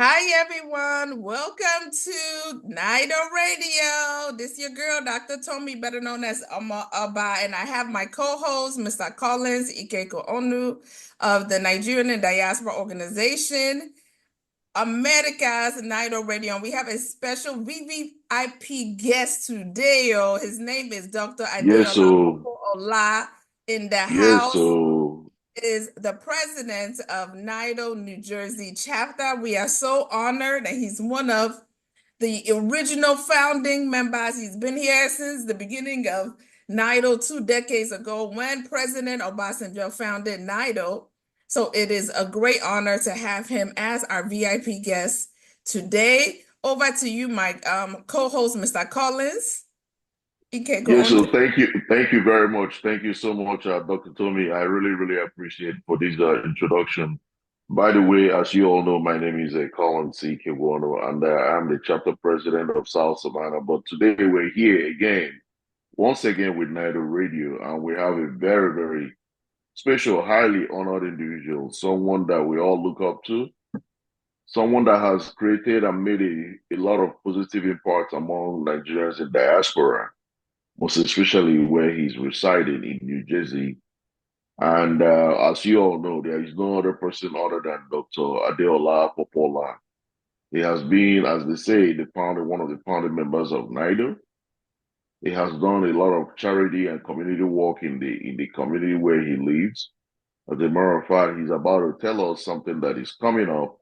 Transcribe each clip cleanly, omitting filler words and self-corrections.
Hi, everyone. Welcome to NIDO Radio. This is your girl, Dr. Tomi, better known as Omo-Oba, and I have my co-host, Mr. Collins Ikegwuonu of the Nigerian Diaspora Organization Americas NIDO Radio. And we have a special VVIP guest today. His name is Dr. Yes, Adeola so Popoola in the yes, house. so Is the president of NIDO New Jersey chapter. We are so honored that he's one of the original founding members. He's been here since the beginning of NIDO 2 decades ago when President Obasanjo founded NIDO. So it is a great honor to have him as our VIP guest today. Over to you, my co-host, Mr. Collins. yes, so thank you very much. Thank you so much, Dr. Tommy. I really, really appreciate for this introduction. By the way, as you all know, my name is Colin C. Ikegwuonu, and I'm the chapter president of South Savannah. But today we're here again, once again with NIDO Radio, and we have a very, very special, highly honored individual, someone that we all look up to, someone that has created and made a lot of positive impact among Nigerians in diaspora, most especially where he's residing in New Jersey. And as you all know, there is no other person other than Dr. Adeola Popoola. He has been, as they say, one of the founding members of NIDO. He has done a lot of charity and community work in the community where he lives. As a matter of fact, he's about to tell us something that is coming up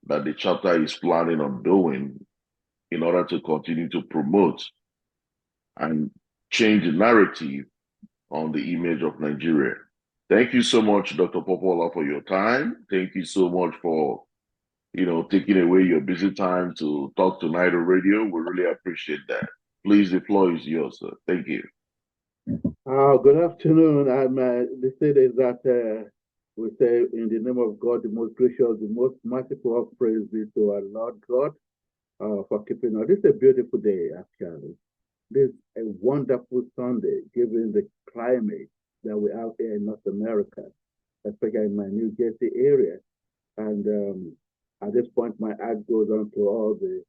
that the chapter is planning on doing in order to continue to promote and change the narrative on the image of Nigeria. Thank you so much, Dr. Popoola, for your time. Thank you so much for, taking away your busy time to talk to NIDO Radio. We really appreciate that. Please, the floor is yours, sir. Thank you. Good afternoon. The state is that we say, in the name of God, the most gracious, the most merciful, all praise be to our Lord God for keeping us. This is a beautiful day, actually. This is a wonderful Sunday, given the climate that we have here in North America, especially in my New Jersey area. And at this point, my heart goes on to all the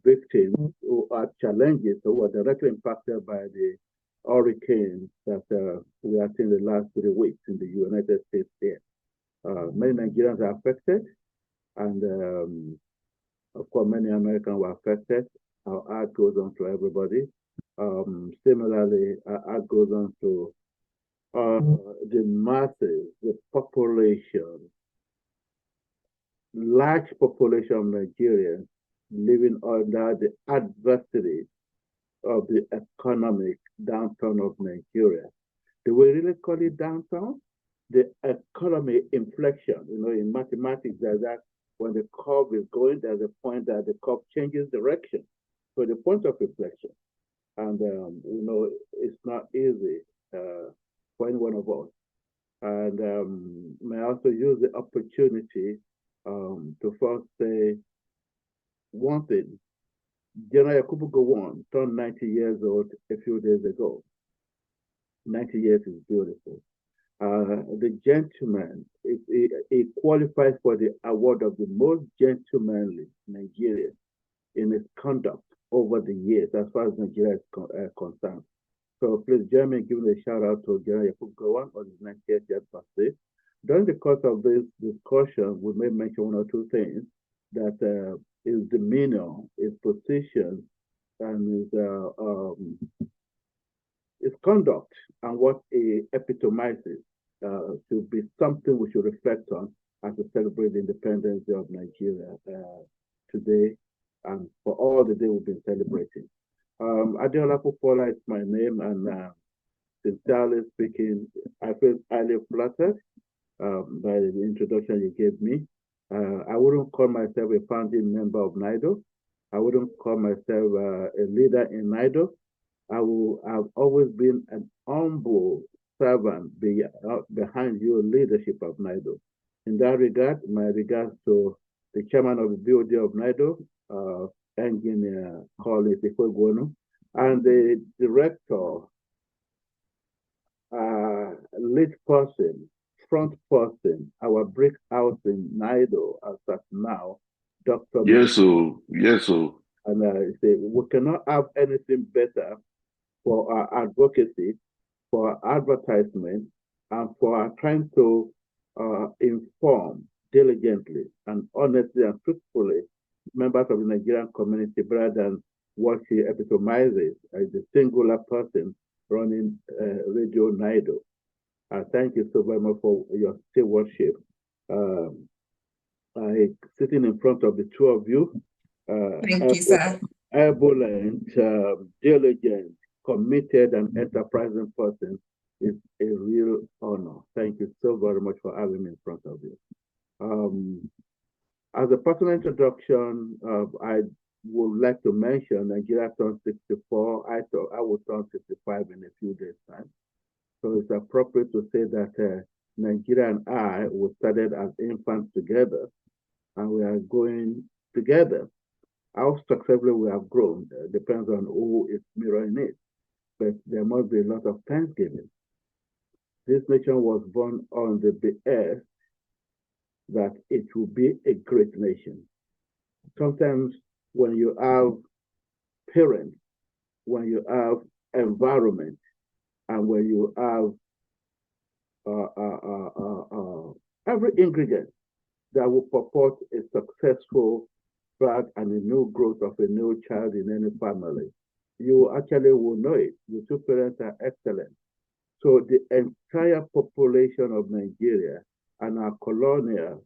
victims who are challenges, who are directly impacted by the hurricane that we have seen the last 3 weeks in the United States here. Many Nigerians are affected, and of course, many Americans were affected. Our heart goes on to everybody. Similarly, our heart goes on to the masses, the population, large population of Nigerians living under the adversity of the economic downturn of Nigeria. Do we really call it downturn? The economy inflection, in mathematics, there's that when the curve is going, there's a point that the curve changes direction. So the point of inflection. And, it's not easy for any one of us. And may I also use the opportunity to first say one thing. General Yakubu Gowon turned 90 years old a few days ago. 90 years is beautiful. The gentleman, he qualifies for the award of the most gentlemanly Nigerian in his conduct over the years, as far as Nigeria is concerned. So please join me in giving a shout out to General Yakubu Gowon on his 90th birthday. During the course of this discussion, we may mention one or two things that his demeanor, his position, and his conduct, and what he epitomizes should be something we should reflect on as we celebrate the independence day of Nigeria today, and for all the day we've been celebrating. Adeola Popoola is my name, and sincerely speaking, I feel highly flattered by the introduction you gave me. I wouldn't call myself a founding member of NIDO. I wouldn't call myself a leader in NIDO. I've always been an humble servant behind your leadership of NIDO. In that regard, my regards to the chairman of the BOD of NIDO, Engineer Collins Ikegwuonu, and the director, lead person, front person, our brick house in NIDO as of now, Dr. Yes, so yes, so And I say we cannot have anything better for our advocacy, for our advertisement, and for our trying to inform diligently and honestly and truthfully members of the Nigerian community rather than what she epitomizes as a singular person running Radio NIDO. Thank you so very much for your stewardship. Sitting in front of the two of you, Thank you, sir. Ebullient, diligent, committed, and enterprising person is a real honor. Thank you so very much for having me in front of you. As a personal introduction, I would like to mention Nigeria turned 64. I thought I would turn 65 in a few days' time. So it's appropriate to say that Nigeria and I, we started as infants together, and we are going together. How successfully we have grown depends on who is mirroring it, but there must be a lot of thanksgiving. This nation was born on the behest that it will be a great nation. Sometimes when you have parents, when you have environment, and when you have every ingredient that will purport a successful birth and a new growth of a new child in any family, you actually will know it. The two parents are excellent. So the entire population of Nigeria and our colonial,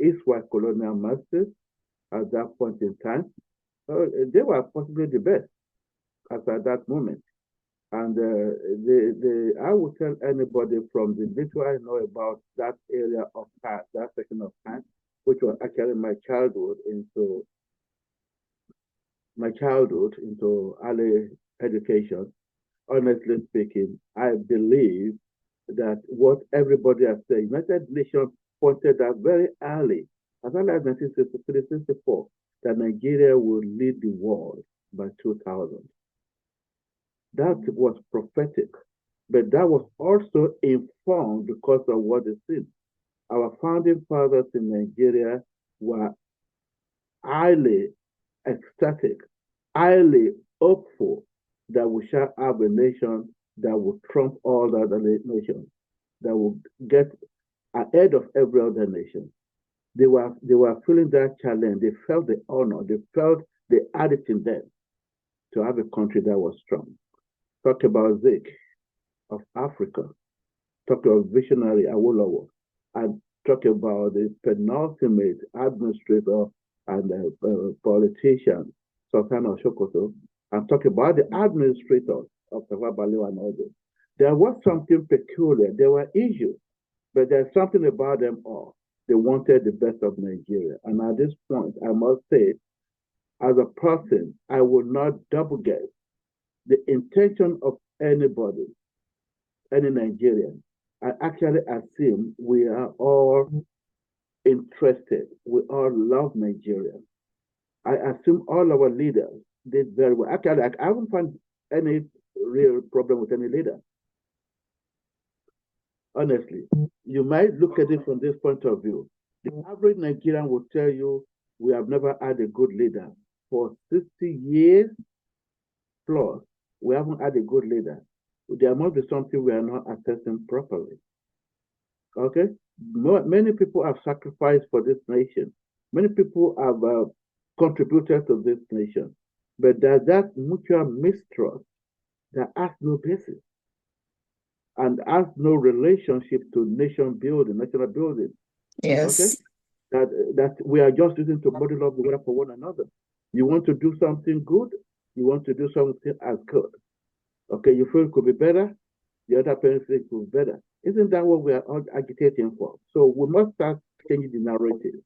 East-White colonial masters at that point in time, they were possibly the best at that moment. And I would tell anybody from the little I know about that area of time, that section of time, which was actually my childhood into early education. Honestly speaking, I believe that what everybody has said, United Nations pointed out very early, as early as 1963-64, that Nigeria will lead the world by 2000. That was prophetic, but that was also informed because of what is seen. Our founding fathers in Nigeria were highly ecstatic, highly hopeful that we shall have a nation that will trump all the other nations, that will get ahead of every other nation. They were feeling that challenge. They felt the honor. They felt the added in them to have a country that was strong. Talk about Zik of Africa. Talk about visionary Awolowo. And talk about the penultimate administrator and politician, Savannah Shokoto. And talk about the administrators of Savannah and others. There was something peculiar. There were issues, but there's something about them all. They wanted the best of Nigeria. And at this point, I must say, as a person, I would not double guess the intention of anybody, any Nigerian. I actually assume we are all interested. We all love Nigeria. I assume all our leaders did very well. Actually, I haven't found any real problem with any leader. Honestly, you might look at it from this point of view. The average Nigerian will tell you we have never had a good leader. For 60 years plus, we haven't had a good leader. There must be something we are not assessing properly. Okay? Many people have sacrificed for this nation. Many people have contributed to this nation. But there's that mutual mistrust that has no basis and has no relationship to nation building, national building. Yes. Okay? That we are just using to model up the weather for one another. You want to do something good, you want to do something as good. Okay, you feel it could be better, the other person thinks it could be better. Isn't that what we are all agitating for? So we must start changing the narrative.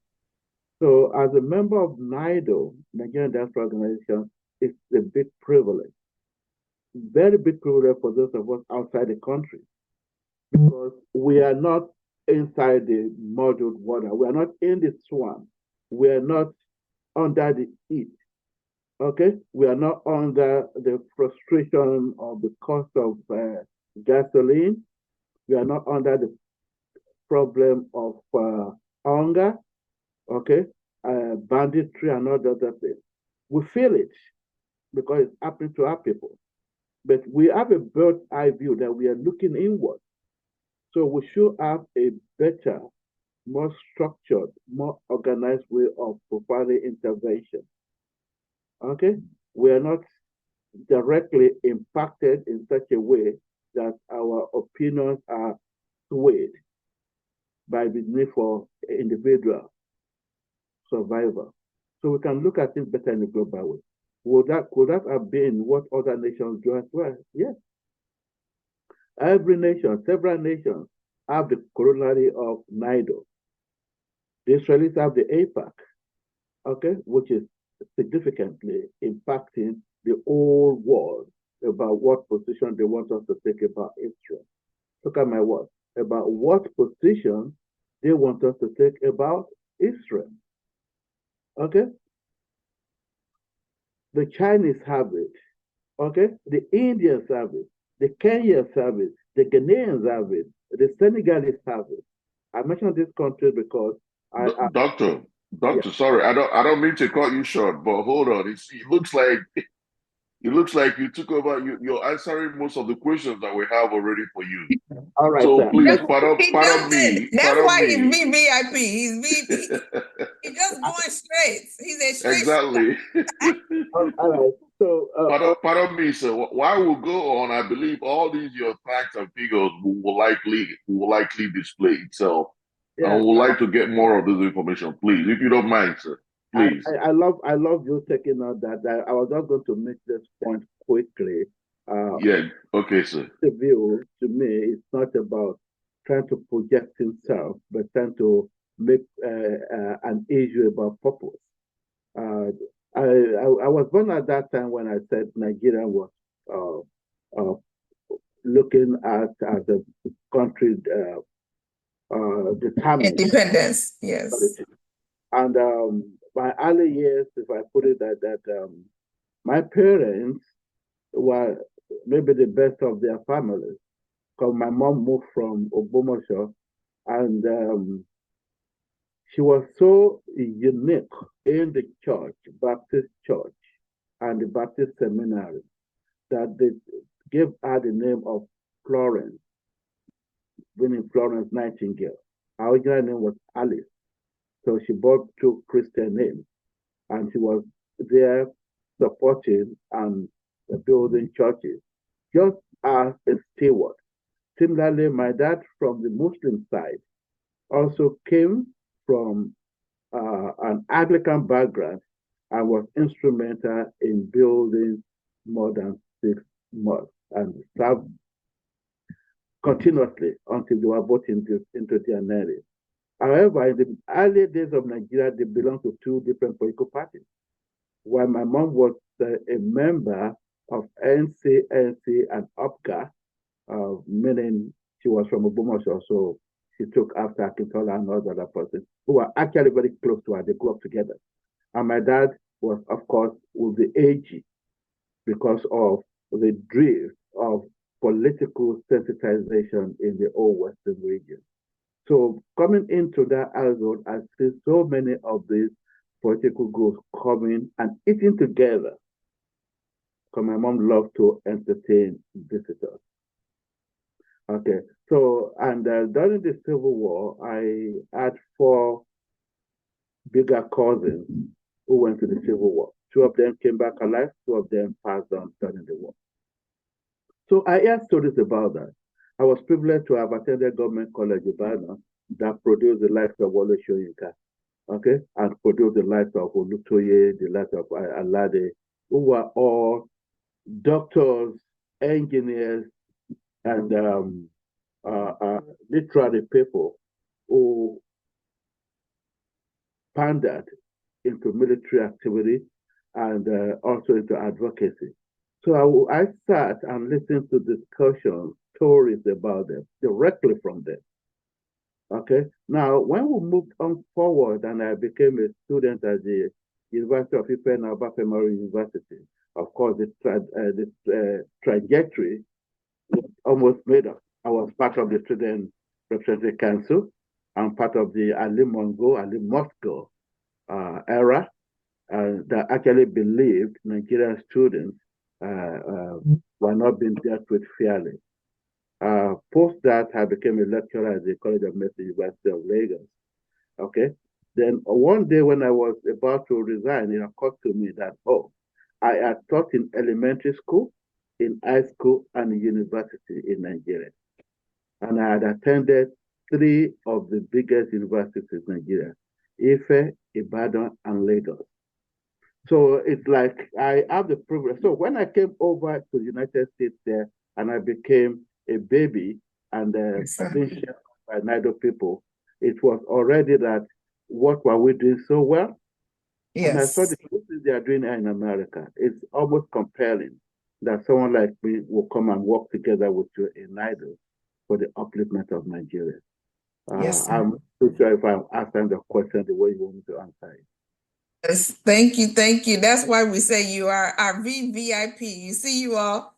So as a member of NIDO, Nigerian Diaspora Organization, it's a big privilege. Very big privilege for those of us outside the country. Because we are not inside the muddled water. We are not in the swamp. We are not under the heat. Okay? We are not under the frustration of the cost of gasoline. We are not under the problem of hunger, okay, banditry and all the other things. We feel it because it's happening to our people. But we have a bird's eye view that we are looking inward. So we should have a better, more structured, more organized way of providing intervention. Okay? We are not directly impacted in such a way that our opinions are swayed by the need for individual survival. So we can look at things better in a global way. Could that have been what other nations do as well? Yes. Every nation, several nations have the corollary of NIDO. The Israelis have the APAC, okay, which is significantly impacting the whole world about what position they want us to take about Israel. Look at my words, about what position they want us to take about Israel. Okay? The Chinese have it. Okay? The Indians have it. The Kenyans have it. The Ghanaians have it. The Senegalese have it. I mentioned this country because Doctor, yeah. sorry, I don't mean to cut you short, but hold on. It looks like you took over. You're answering most of the questions that we have already for you. All right, so sir. please, He pardon just did. me. That's Pardon why me. he's VVIP. He's just going straight. He's a straight Exactly. All right. So, pardon me, sir. While we go on, I believe all these your facts and figures will likely display itself. yeah, I would like to get more of this information, please, if you don't mind, sir. Please. I love you taking out that. I was just going to make this point quickly. Yeah. Okay, sir. The view to me is not about trying to project himself, but trying to make an issue about purpose. I was born at that time when I said Nigeria was looking at as a country determined independence. Yes. And my early years, if I put it like that, my parents were maybe the best of their families. Because my mom moved from Ogbomoso, and she was so unique in the church, Baptist church, and the Baptist seminary, that they gave her the name of Florence, meaning Florence Nightingale. Her original name was Alice. So she bought two Christian names, and she was there supporting and building churches, just as a steward. Similarly, my dad from the Muslim side also came from an Anglican background and was instrumental in building more than 6 mosques and served continuously until they were both into their marriage. However, in the early days of Nigeria, they belonged to two different political parties. While my mom was a member of NCNC and UPGA, meaning she was from Ogbomoso, so she took after Akintola and all the other persons who were actually very close to her. They grew up together. And my dad was, of course, with the AG because of the drift of political sensitization in the old Western region. So coming into that household, I see so many of these political groups coming and eating together. Because my mom loved to entertain visitors. Okay, so, and during the Civil War, I had 4 bigger cousins who went to the Civil War. 2 of them came back alive, 2 of them passed on during the war. So I heard stories about that. I was privileged to have attended Government College Ibadan that produced the likes of Wole Soyinka, okay, and produced the likes of Olutoye, the likes of Alade, who were all doctors, engineers, and literary people who pandered into military activity and also into advocacy. So I sat and listened to discussions, stories about them, directly from them. Okay. Now, when we moved on forward and I became a student at the University of Ife and Obafemi University, of course, the trajectory was almost made up. I was part of the Student Representative Council and part of the Ali Must Go era that actually believed Nigerian students were not being dealt with fairly. Post that, I became a lecturer at the College of Medicine, University of Lagos. Okay. Then one day when I was about to resign, it occurred to me that, oh, I had taught in elementary school, in high school, and university in Nigeria. And I had attended 3 of the biggest universities in Nigeria, Ife, Ibadan, and Lagos. So it's like I have the privilege. So when I came over to the United States there and I became a baby and being shared by NIDO people, it was already that what were we doing so well? Yes. And I saw the things they are doing here in America. It's almost compelling that someone like me will come and work together with you in NIDO for the upliftment of Nigeria. Yes, I'm not sure if I'm answering the question the way you want me to answer it. Yes, thank you, thank you. That's why we say you are our VVIP. You see, you all.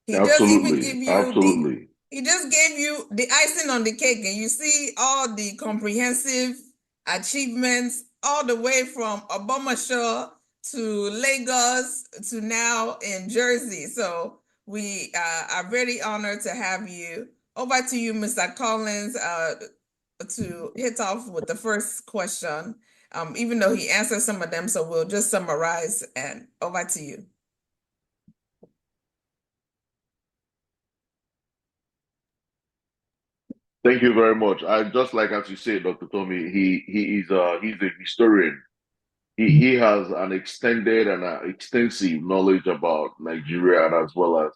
He doesn't even give you he just gave you the icing on the cake, and you see all the comprehensive achievements all the way from Obomashaw to Lagos to now in Jersey. So we are very honored to have you. Over to you, Mr. Collins, to hit off with the first question. Even though he answered some of them, so we'll just summarize, and over to you. Thank you very much. I just like as you said, Dr. Tomi, he's a historian. He has an extended and extensive knowledge about Nigeria, and as well as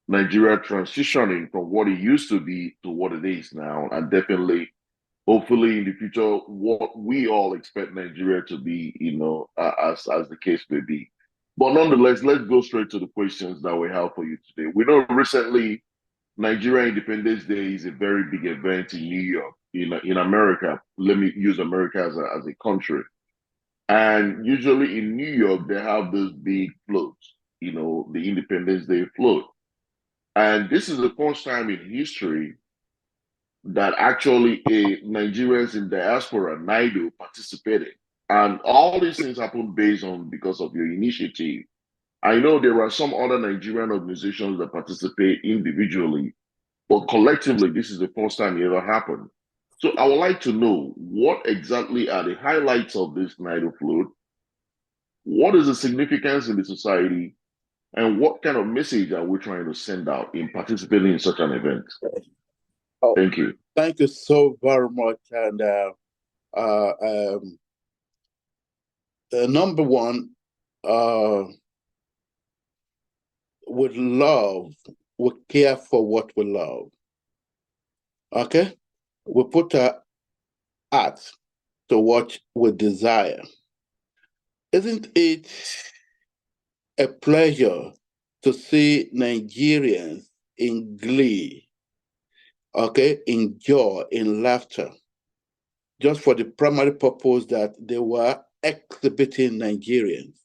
Nigeria transitioning from what it used to be to what it is now, and definitely, hopefully, in the future, what we all expect Nigeria to be, as the case may be. But nonetheless, let's go straight to the questions that we have for you today. We know recently Nigerian Independence Day is a very big event in New York, in America. Let me use America as a country. And usually in New York, they have those big floats, the Independence Day float. And this is the first time in history that actually Nigerians in diaspora, NIDO, participated. And all these things happened because of your initiative. I know there are some other Nigerian organizations that participate individually, but collectively, this is the first time it ever happened. So I would like to know what exactly are the highlights of this NIDO float? What is the significance in the society? And what kind of message are we trying to send out in participating in such an event? Thank you. Thank you so very much. And number one, with love, we care for what we love. Okay? We put our heart to what we desire. Isn't it a pleasure to see Nigerians in glee, okay, in joy, in laughter, just for the primary purpose that they were exhibiting Nigerians?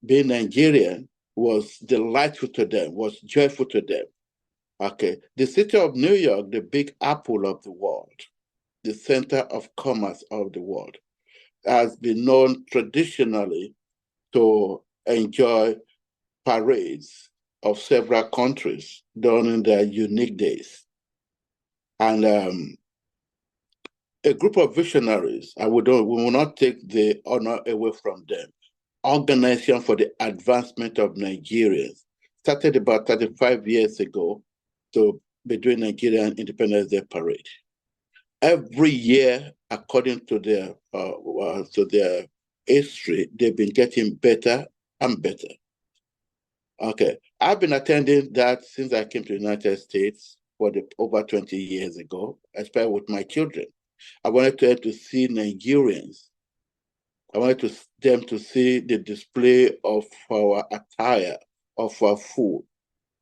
Being Nigerian was delightful to them, was joyful to them. Okay, the city of New York, the big apple of the world, the center of commerce of the world, has been known traditionally to enjoy parades of several countries during their unique days. And a group of visionaries, we will not take the honor away from them, Organization for the Advancement of Nigerians, started about 35 years ago to be doing Nigerian Independence Day Parade. Every year, according to their history, they've been getting better and better. Okay, I've been attending that since I came to the United States over 20 years ago, especially with my children. I wanted them to see Nigerians. I wanted them to see the display of our attire, of our food,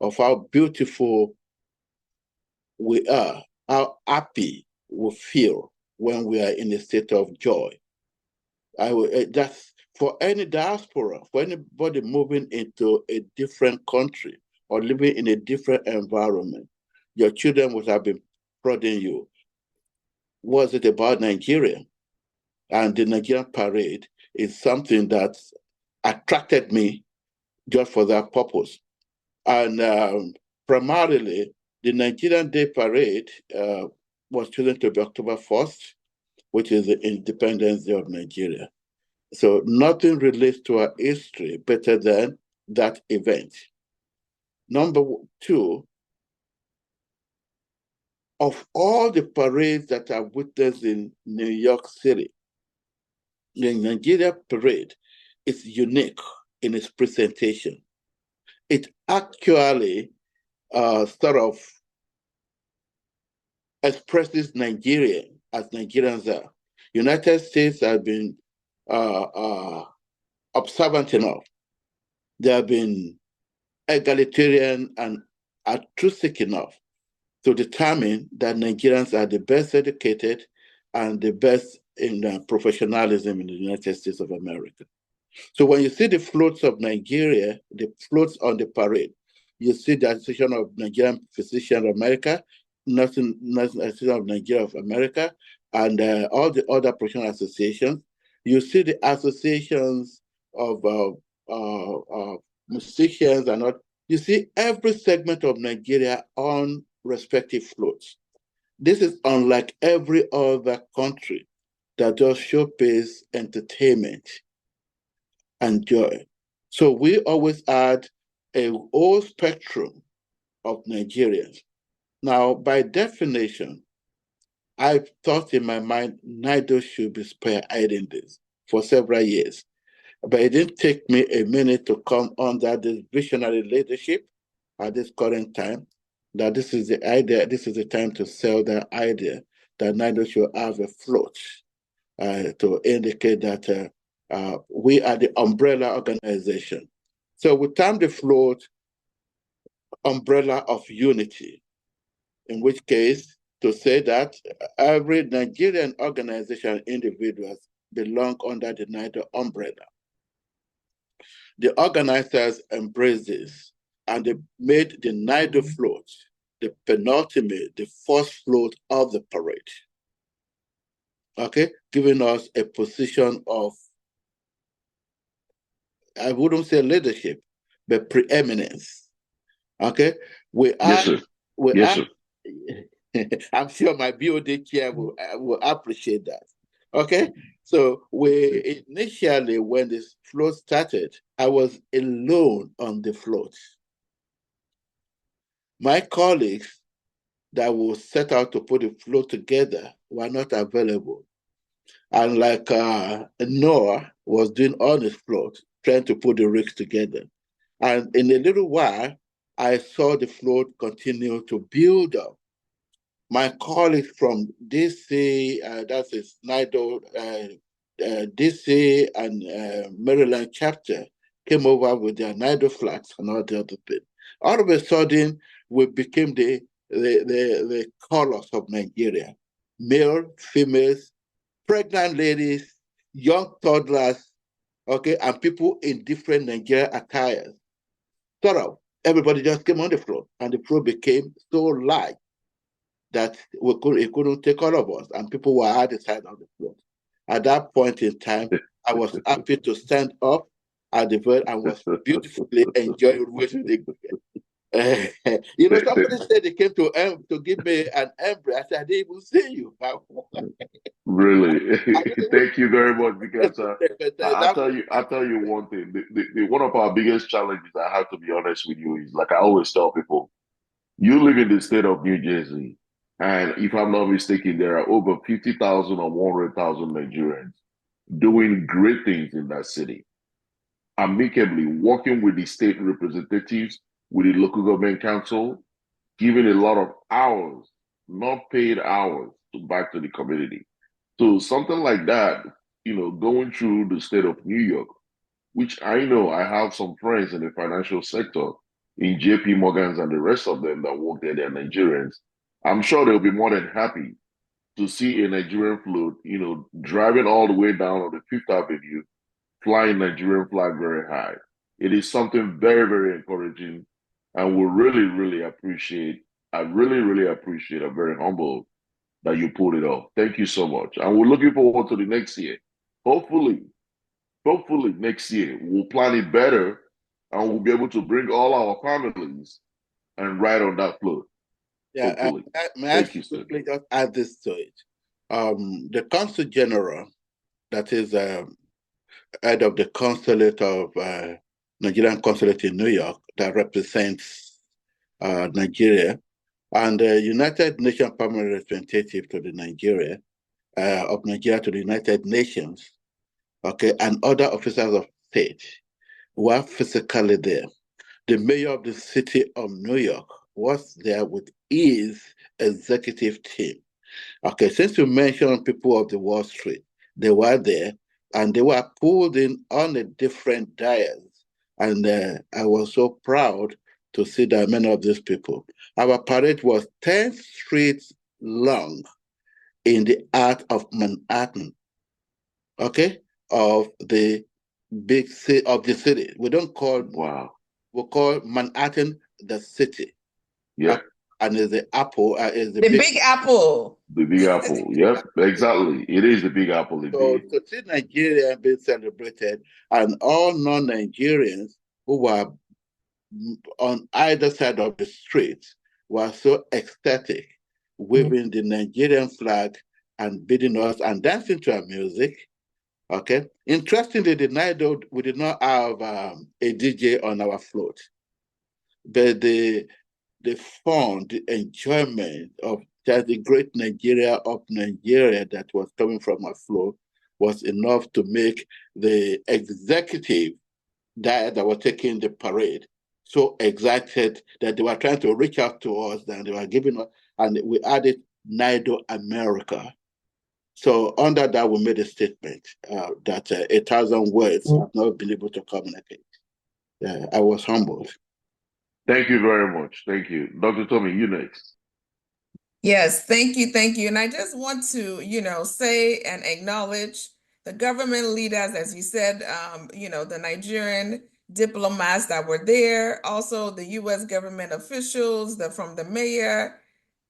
of how beautiful we are, how happy we feel when we are in a state of joy. That's for any diaspora, for anybody moving into a different country or living in a different environment. Your children would have been prodding you. Was it about Nigeria? And the Nigerian parade is something that attracted me just for that purpose. And primarily, the Nigerian Day Parade was chosen to be October 1st, which is the Independence Day of Nigeria. So nothing relates to our history better than that event. Number two, of all the parades that I've witnessed in New York City, the Nigeria parade is unique in its presentation. It actually sort of expresses Nigeria as Nigerians are. United States have been observant enough. They have been egalitarian and altruistic enough to determine that Nigerians are the best educated and the best in professionalism in the United States of America. So when you see the floats of Nigeria, the floats on the parade, you see the Association of Nigerian Physicians of America, National Association of Nigeria of America, and all the other professional associations. You see the associations of musicians and all. You see every segment of Nigeria on respective floats. This is unlike every other country that does showcase entertainment and joy. So we always had a whole spectrum of Nigerians. Now, by definition, I've thought in my mind NIDO should be spearheading this for several years. But it didn't take me a minute to come under this visionary leadership at this current time, that this is the idea, this is the time to sell the idea that NIDO should have a float to indicate that we are the umbrella organization. So we term the float umbrella of unity, in which case to say that every Nigerian organization and individuals belong under the NIDO umbrella. The organizers embraced this and they made the NIDO float the penultimate, the first float of the parade. Okay, giving us a position of, I wouldn't say leadership, but preeminence. Okay, we are, yes, sir. we yes, are, sir. I'm sure my BOD chair will appreciate that. Okay, so we initially, when this float started, I was alone on the float. My colleagues that will set out to put the float together were not available. And like Noah was doing on his float, trying to put the rigs together. And in a little while, I saw the float continue to build up. My colleagues from DC, that is NIDO, DC and Maryland chapter, came over with their NIDO flags and all the other things. All of a sudden, we became the colors of Nigeria: male, females, pregnant ladies, young toddlers, okay, and people in different Nigerian attires. Sort of, everybody just came on the floor, and the floor became so light that it couldn't take all of us, and people were at the side of the floor. At that point in time, I was happy to stand up at the verge and was beautifully enjoying watching the somebody said they came to give me an embrace. I said, I didn't even see you. Really? Thank you very much, because I'll tell you one thing. One of our biggest challenges, I have to be honest with you, is, like I always tell people, you live in the state of New Jersey, and if I'm not mistaken, there are over 50,000 or 100,000 Nigerians doing great things in that city, amicably working with the state representatives, with the local government council, giving a lot of hours, not paid hours, back to the community. So something like that, going through the state of New York, which I know I have some friends in the financial sector, in JP Morgans and the rest of them that work there, they're Nigerians. I'm sure they'll be more than happy to see a Nigerian float, driving all the way down on the Fifth Avenue, flying Nigerian flag very high. It is something very, very encouraging, and we really, really appreciate. I really, really appreciate. I'm very humble that you pulled it off. Thank you so much. And we're looking forward to the next year. Hopefully next year we'll plan it better and we'll be able to bring all our families and ride on that float. Yeah, Hopefully. may Thank I you, sir. quickly just add this to it? The Consul General, that is head of the consulate of Nigerian consulate in New York that represents Nigeria, and the United Nations Permanent Representative to the Nigeria of Nigeria to the United Nations, okay, and other officers of state were physically there. The mayor of the city of New York was there with his executive team. Okay, since you mentioned people of the Wall Street, they were there and they were pulled in on a different dais. And I was so proud to see that many of these people. Our parade was 10 streets long in the heart of Manhattan, okay, of the big city of the city. We don't call we call Manhattan the city. Yep. And is the apple is the big apple. The Big Apple. Yep, exactly. It is the Big Apple indeed. So to see Nigeria being celebrated and all non-Nigerians who were on either side of the street were so ecstatic, waving the Nigerian flag and bidding us and dancing to our music. Okay. Interestingly, the NIDO, we did not have a DJ on our float, but the fun, the enjoyment of just the great Nigeria of Nigeria that was coming from our float was enough to make the executive that was taking the parade so excited that they were trying to reach out to us, and they were giving us, and we added NIDO America. So under that, we made a statement that 1,000 words have not been able to communicate. I was humbled. Thank you very much. Thank you. Dr. Tomi, you next. Yes, thank you, thank you. And I just want to, say and acknowledge the government leaders, as you said, the Nigerian diplomats that were there, also the U.S. government officials, from the mayor.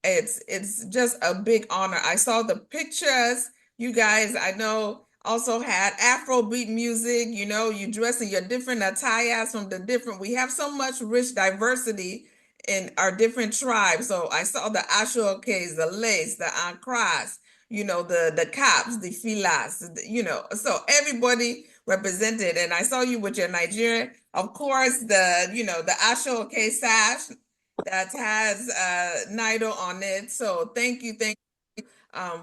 It's just a big honor. I saw the pictures. You guys, I know, also had Afrobeat music. You dress in your different attires from the different. We have so much rich diversity in our different tribes. So I saw the Ashokes, the Lace, the Ankras, the Caps, the Filas, so everybody represented. And I saw you with your Nigerian, of course, the Ashoke sash that has NIDO on it. So thank you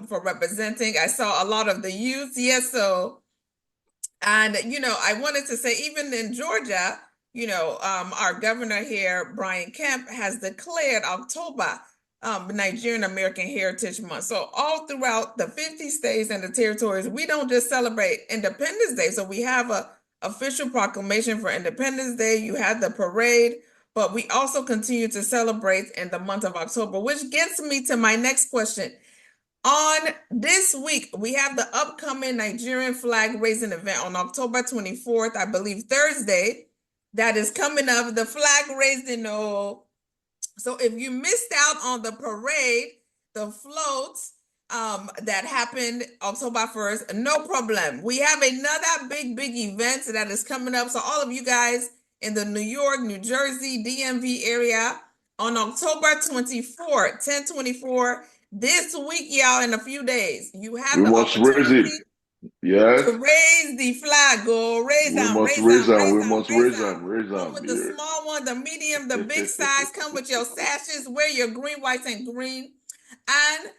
for representing. I saw a lot of the youth. Yes, so, and I wanted to say, even in Georgia, our governor here, Brian Kemp, has declared October Nigerian American Heritage Month. So all throughout the 50 states and the territories, we don't just celebrate Independence Day. So we have a official proclamation for Independence Day. You had the parade, but we also continue to celebrate in the month of October, which gets me to my next question. On this week, we have the upcoming Nigerian flag raising event on October 24th, I believe Thursday, that is coming up. The flag raising, so if you missed out on the parade, the floats that happened October 1st, no problem. We have another big event that is coming up. So all of you guys in the New York, New Jersey, DMV area on October 24th, 10/24, this week, y'all, in a few days, you have the opportunity to raise the flag. Go raise them, raise them, raise them, raise them. Come with the small one, the medium, the big size. Come with your sashes. Wear your green, white, and green. And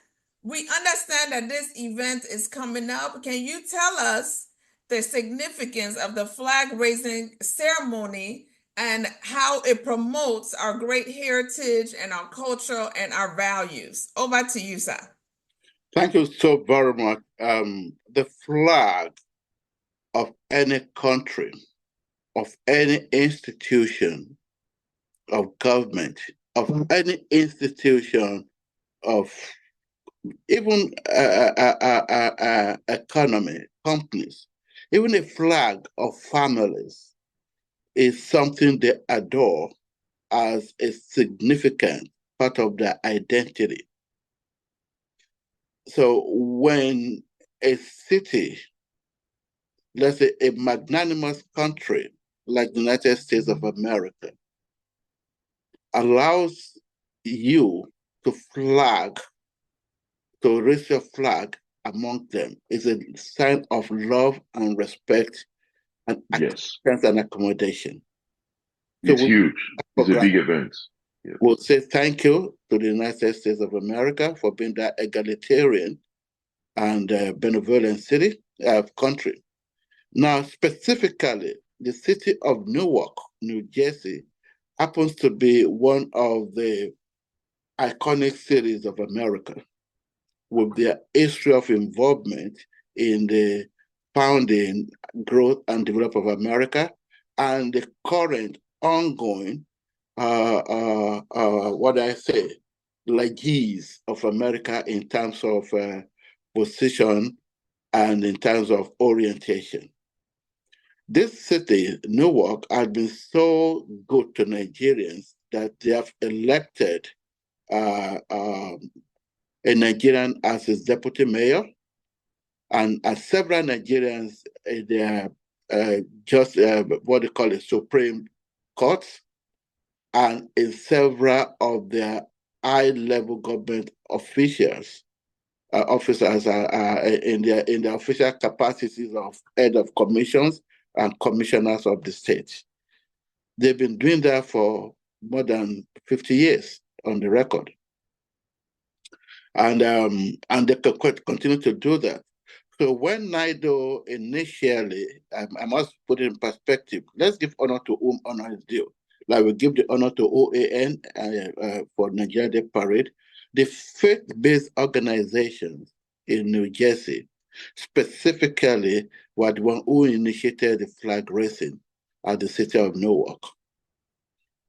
we understand that this event is coming up. Can you tell us the significance of the flag raising ceremony and how it promotes our great heritage and our culture and our values? Over to you, sir. Thank you so very much. The flag of any country, of any institution of government, of any institution of even economy, companies, even a flag of families is something they adore as a significant part of their identity. So when a city, let's say a magnanimous country like the United States of America, allows you to raise your flag among them, is a sign of love and respect and Yes. acceptance and accommodation. It's huge. It's a big event. Yeah. We'll say thank you to the United States of America for being that egalitarian and benevolent country. Now, specifically, the city of Newark, New Jersey, happens to be one of the iconic cities of America, with their history of involvement in the founding, growth, and development of America, and the current ongoing, what I say, legacies of America in terms of position and in terms of orientation. This city, Newark, has been so good to Nigerians that they have elected a Nigerian as his deputy mayor, and as several Nigerians, they are just what they call it, Supreme Courts, and in several of their high-level government officers in their official capacities of head of commissions and commissioners of the state. They've been doing that for more than 50 years on the record. And they continue to do that. So when NIDO initially, I must put it in perspective, let's give honor to whom honor is due. Like we give the honor to OAN for Nigerian Day Parade, the faith-based organizations in New Jersey, specifically were the one who initiated the flag raising at the city of Newark.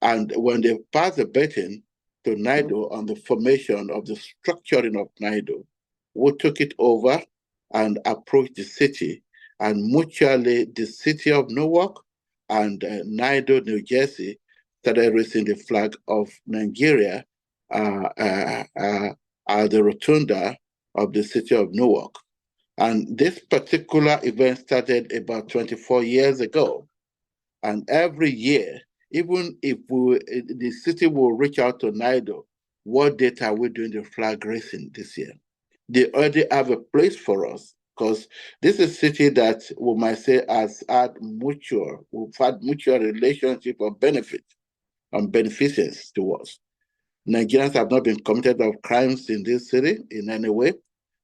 And when they passed the baton to NIDO on the formation of the structuring of NIDO, we took it over and approached the city, and mutually the city of Newark and NIDO, New Jersey, started raising the flag of Nigeria at the rotunda of the city of Newark. And this particular event started about 24 years ago. And every year, even if the city will reach out to NIDO, what date are we doing the flag raising this year? They already have a place for us, because this is a city that we might say we've had mutual relationship of benefit and beneficence to us. Nigerians have not been committed of crimes in this city in any way,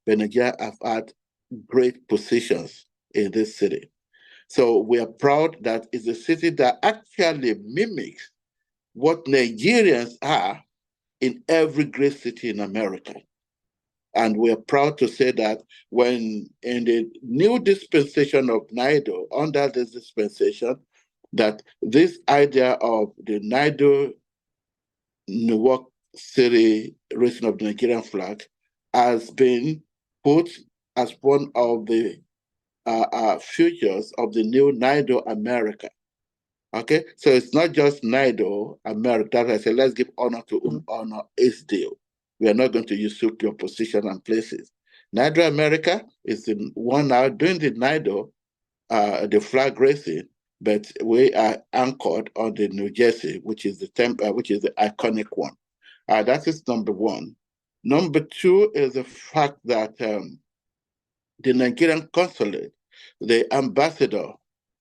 but Nigeria have had great positions in this city. So we are proud that it's a city that actually mimics what Nigerians are in every great city in America. And we are proud to say that when in the new dispensation of NIDO, under this dispensation, that this idea of the NIDO Newark City raising of the Nigerian flag has been put as one of the futures of the new NIDO America. Okay, so it's not just NIDO America. I said, let's give honor to whom honor is due. We are not going to usurp your position and places. NIDO America is the one now doing the NIDO, the flag raising, but we are anchored on the New Jersey, which is the iconic one. That is number one. Number two is the fact that the Nigerian consulate, the ambassador,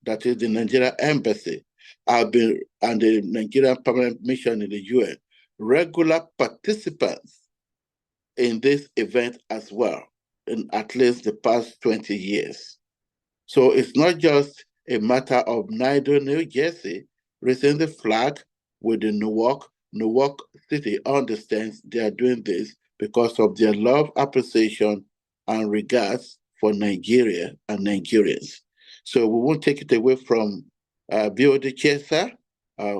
that is the Nigerian embassy, and the Nigerian permanent mission in the UN, regular participants in this event as well, in at least the past 20 years. So it's not just a matter of NIDO, New Jersey, raising the flag with the Newark City understands they are doing this because of their love, appreciation, and regards for Nigeria and Nigerians. So we won't take it away from BOD Chesa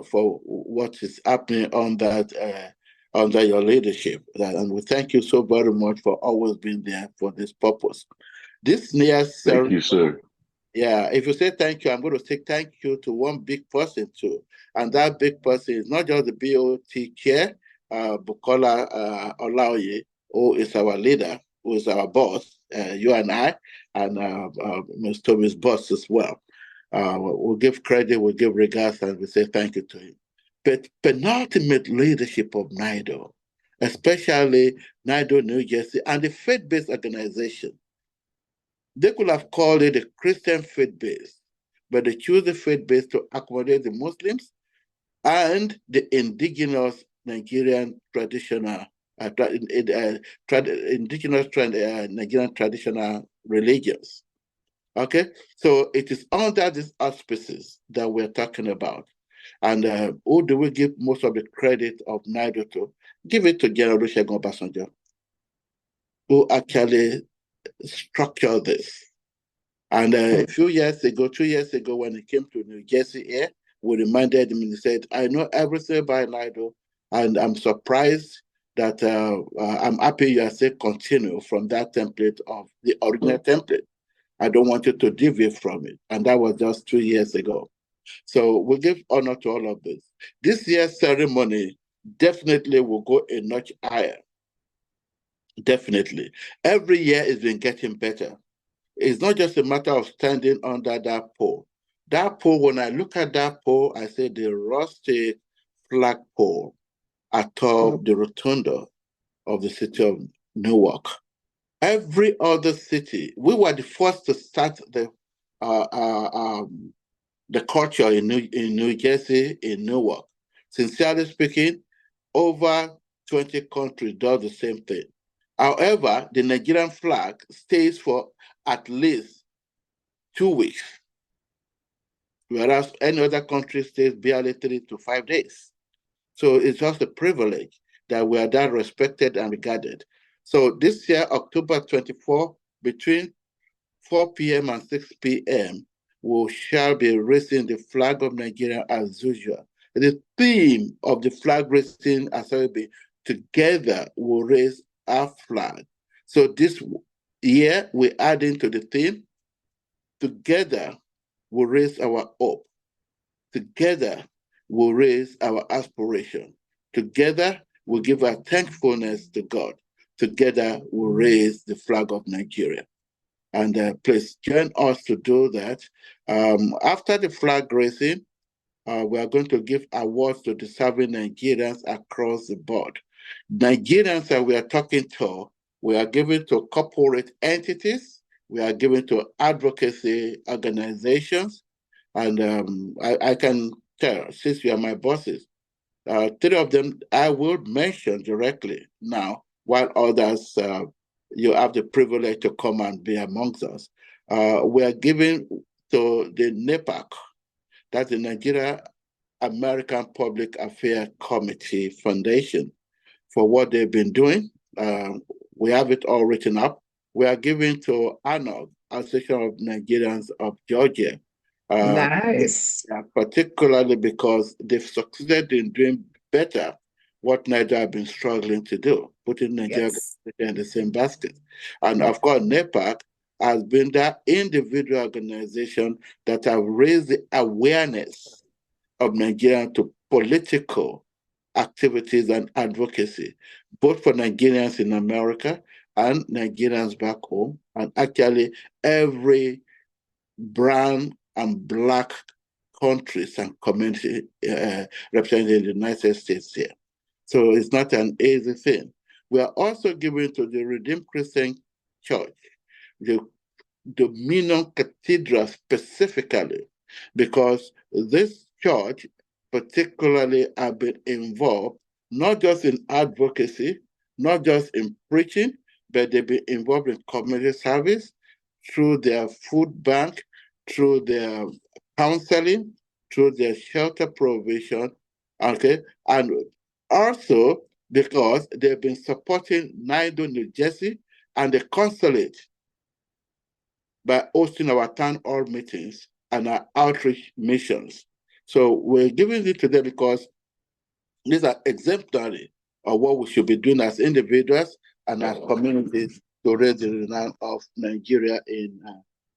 for what is happening on that under your leadership. And we thank you so very much for always being there for this purpose. This near Thank you, sir. Yeah, if you say thank you, I'm going to say thank you to one big person too. And that big person is not just the BOT chair, Bukola Olaoye, who is our leader, who's our boss, you and I, and Ms. Tomi's boss as well. We'll give credit, we'll give regards, and we say thank you to him. But penultimate leadership of NIDO, especially NIDO New Jersey and the faith-based organization, they could have called it a Christian faith-based, but they choose the faith-based to accommodate the Muslims and the indigenous Nigerian traditional, indigenous Nigerian traditional religions. Okay, so it is under these auspices that we're talking about. And who do we give most of the credit of NIDO to? Give it to General Olusegun Obasanjo, who actually structured this. And a few years ago, 2 years ago, when he came to New Jersey here, we reminded him and he said, I know everything about NIDO, and I'm surprised that I'm happy you are saying continue from that template of the original template. I don't want you to deviate from it. And that was just 2 years ago. So we give honor to all of this. This year's ceremony definitely will go a notch higher. Definitely. Every year it's been getting better. It's not just a matter of standing under that pole. That pole, when I look at that pole, I say the rustic flag pole atop the rotunda of the city of Newark. Every other city, we were the first to start the culture in New Jersey, in Newark. Sincerely speaking, over 20 countries do the same thing. However, the Nigerian flag stays for at least 2 weeks, whereas any other country stays barely 3 to 5 days. So it's just a privilege that we are that respected and regarded. So this year, October 24, between 4 p.m. and 6 p.m., we shall be raising the flag of Nigeria as usual. The theme of the flag raising as well be together we'll raise our flag. So this year we're adding to the theme, together we'll raise our hope. Together we'll raise our aspiration. Together we'll give our thankfulness to God. Together we'll raise the flag of Nigeria. And please join us to do that. After the flag raising, we are going to give awards to deserving Nigerians across the board. Nigerians that we are talking to, we are giving to corporate entities, we are giving to advocacy organizations, and I can tell, since you are my bosses, 3 of them I will mention directly now, while others you have the privilege to come and be amongst us. We are giving to the NEPAC, that's the Nigeria American Public Affairs Committee Foundation, for what they've been doing. We have it all written up. We are giving to ANOG, Association of Nigerians of Georgia. Nice. Particularly because they've succeeded in doing better what NIDO have been struggling to do, putting Nigeria in the same basket. And of course, NEPAC has been that individual organization that have raised the awareness of Nigeria to political activities and advocacy, both for Nigerians in America and Nigerians back home, and actually every brown and Black countries and community represented in the United States here. So it's not an easy thing. We are also giving to the Redeemed Christian Church, the Dominion Cathedral specifically, because this church particularly have been involved not just in advocacy, not just in preaching, but they've been involved in community service through their food bank, through their counseling, through their shelter provision, okay, and also because they've been supporting NIDO New Jersey and the consulate by hosting our town hall meetings and our outreach missions. So we're giving it to them because these are exemplary of what we should be doing as individuals and as communities to raise the renown of Nigeria in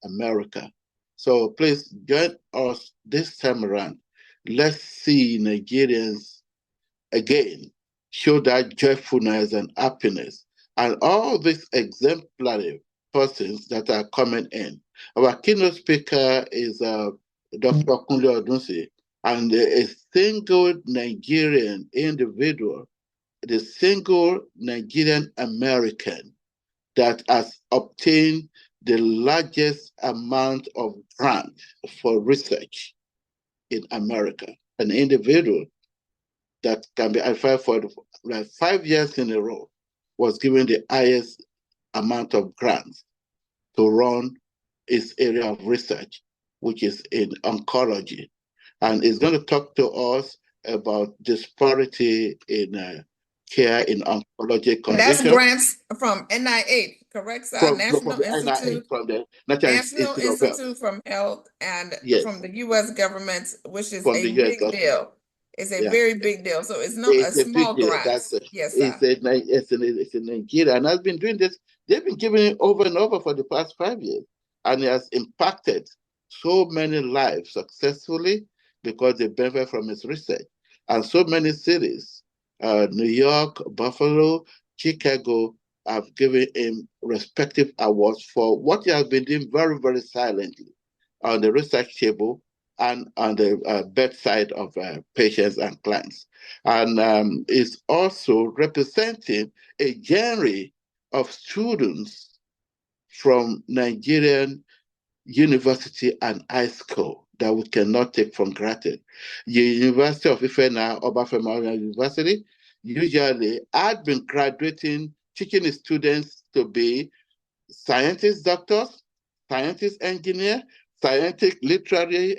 America. So please join us this time around. Let's see Nigerians again show that joyfulness and happiness And all these exemplary persons that are coming in. Our keynote speaker is Dr. Kunle Odunsi, and a single Nigerian individual, the single Nigerian American that has obtained the largest amount of grant for research in America, an individual that can be identified for like 5 years in a row, was given the highest amount of grants to run its area of research, which is in oncology. And is going to talk to us about disparity in care in oncology That's conditions. grants from NIH, correct, sir? From National the NIH, Institute. from the National Institute of Health. Institute from Health, and Yes. from the U.S. government, which is From a the US big government. deal. It's a very big deal. So it's not a It's a small big deal. grant. Yes, sir. It's in Nigeria, and has been doing this. They've been giving it over and over for the past 5 years, and it has impacted so many lives successfully because they benefit from its research. And so many cities, New York, Buffalo, Chicago, have given him respective awards for what he has been doing very, very silently on the research table and on the bedside of patients and clients. And is also representing a genre of students from Nigerian university and high school that we cannot take for granted. The University of Ife now, Obafemi University, usually had been graduating, teaching students to be scientists, doctors, scientists, engineer, scientists, literary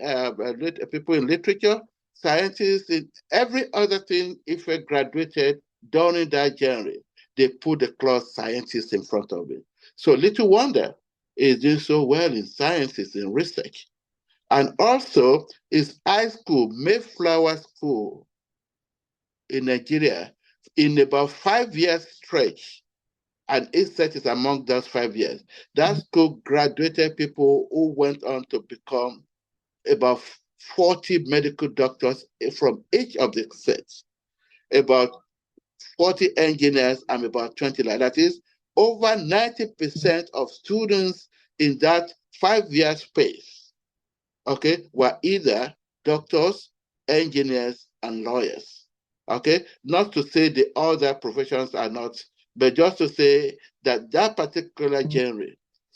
people in literature, scientists in every other thing. If we graduated during that genre, they put the clause scientist in front of it. So little wonder is doing so well in sciences and research. And also his high school, Mayflower School in Nigeria, in about 5 years stretch, and ISET is among those 5 years. That school graduated people who went on to become about 40 medical doctors from each of the sets, about 40 engineers, and about 20 like that. Is over 90% of students in that 5 year space, okay, were either doctors, engineers, and lawyers. Okay, not to say the other professions are not, but just to say that that particular genre.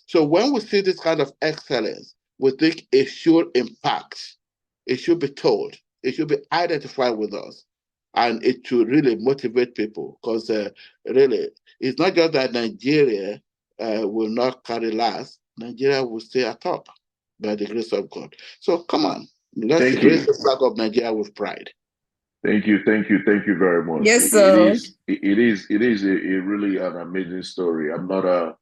So when we see this kind of excellence, we think it should impact, it should be told, it should be identified with us, and it should really motivate people, because really, it's not just that Nigeria will not carry last, Nigeria will stay atop by the grace of God. So come on, let's raise the flag of Nigeria with pride. Thank you very much. Yes, sir. It is a really an amazing story. I'm not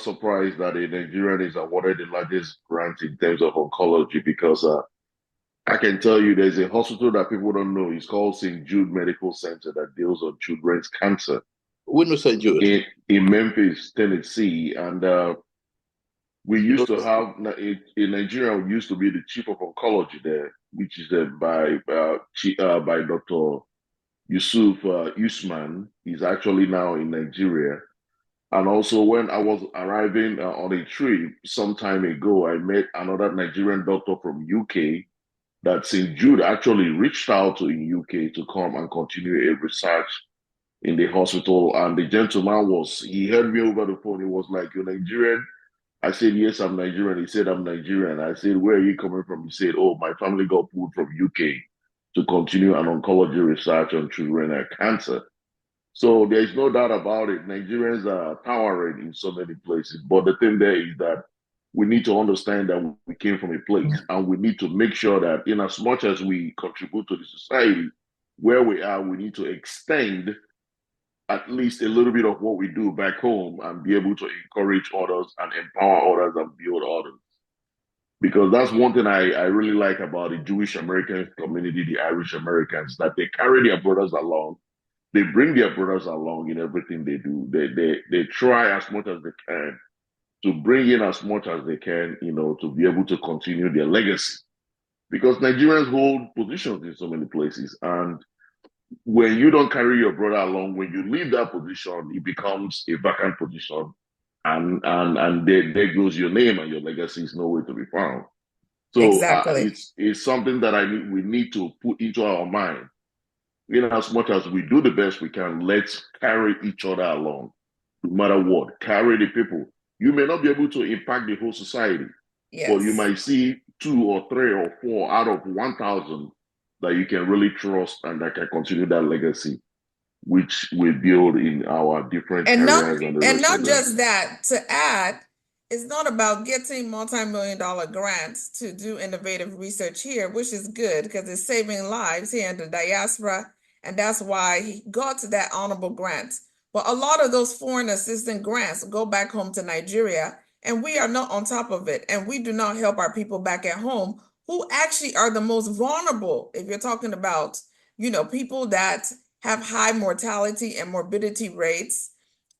surprised that a Nigerian is awarded the largest grant in terms of oncology, because I can tell you there's a hospital that people don't know. It's called St. Jude Medical Center that deals on children's cancer. We know St. Jude in Memphis, Tennessee, and we used to have in Nigeria. We used to be the chief of oncology there, which is by Dr. Yusuf Usman. He's actually now in Nigeria. And also, when I was arriving on a trip some time ago, I met another Nigerian doctor from UK that St. Jude actually reached out to in UK to come and continue a research in the hospital. And the gentleman he heard me over the phone. He was like, "You're Nigerian?" I said, "Yes, I'm Nigerian." He said, "I'm Nigerian." I said, "Where are you coming from?" He said, "Oh, my family got pulled from UK to continue an oncology research on children and cancer." So there's no doubt about it. Nigerians are towering in so many places. But the thing there is that we need to understand that we came from a place, and we need to make sure that in as much as we contribute to the society where we are, we need to extend at least a little bit of what we do back home and be able to encourage others and empower others and build others. Because that's one thing I really like about the Jewish American community, the Irish Americans, that they carry their brothers along. They bring their brothers along in everything they do. They try as much as they can to bring in as much as they can, to be able to continue their legacy. Because Nigerians hold positions in so many places. And when you don't carry your brother along, when you leave that position, it becomes a vacant position, and there goes your name and your legacy is nowhere to be found. So Exactly. it's something that we need to put into our mind. In as much as we do the best we can, let's carry each other along, no matter what. Carry the people. You may not be able to impact the whole society, but you Yes. might see 2 or 3 or 4 out of 1,000 that you can really trust and that can continue that legacy, which we build in our different And not areas and the and rest of not them. just that, to add, it's not about getting multi-million-dollar grants to do innovative research here, which is good because it's saving lives here in the diaspora, and that's why he got that honorable grant. But a lot of those foreign assistance grants go back home to Nigeria, and we are not on top of it, and we do not help our people back at home who actually are the most vulnerable. If you're talking about, people that have high mortality and morbidity rates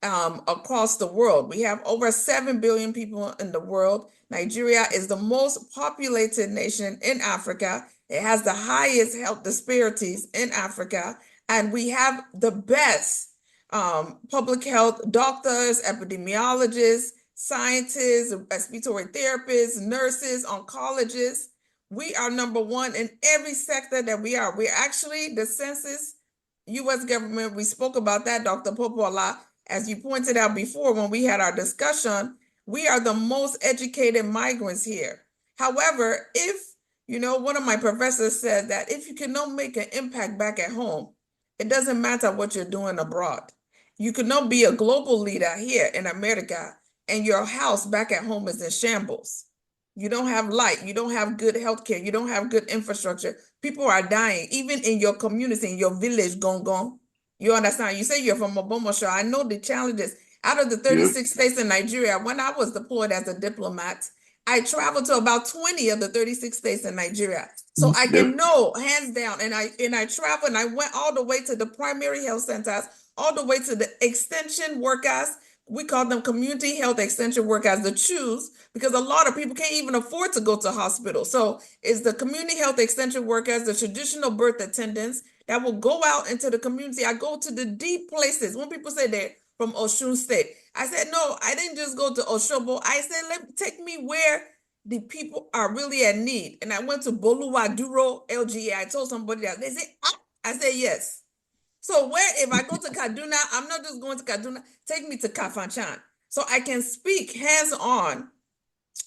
across the world. We have over 7 billion people in the world. Nigeria is the most populated nation in Africa. It has the highest health disparities in Africa. And we have the best public health doctors, epidemiologists, scientists, respiratory therapists, nurses, oncologists. We are number one in every sector that we are. We're actually the census, U.S. government. We spoke about that, Dr. Popoola. As you pointed out before when we had our discussion, we are the most educated migrants here. However, if, one of my professors said that if you cannot make an impact back at home, it doesn't matter what you're doing abroad. You cannot be a global leader here in America and your house back at home is in shambles. You don't have light, you don't have good healthcare, you don't have good infrastructure. People are dying, even in your community, in your village, gone. You understand? You say you're from Obomoshire. I know the challenges. Out of the Yeah. 36 states in Nigeria, when I was deployed as a diplomat, I traveled to about 20 of the 36 states in Nigeria. So I Yep. can know hands down. And I traveled and I went all the way to the primary health centers, all the way to the extension workers. We call them community health extension workers, the CHUs, because a lot of people can't even afford to go to hospital. So it's the community health extension workers, the traditional birth attendants, that will go out into the community. I go to the deep places. When people say they're from Osun State, I said, no, I didn't just go to Oshobo. I said, take me where the people are really at need. And I went to Boluwaduro LGA. I told somebody that. They said, ah. I said, yes. So if I go to Kaduna, I'm not just going to Kaduna. Take me to Kafanchan. So I can speak hands-on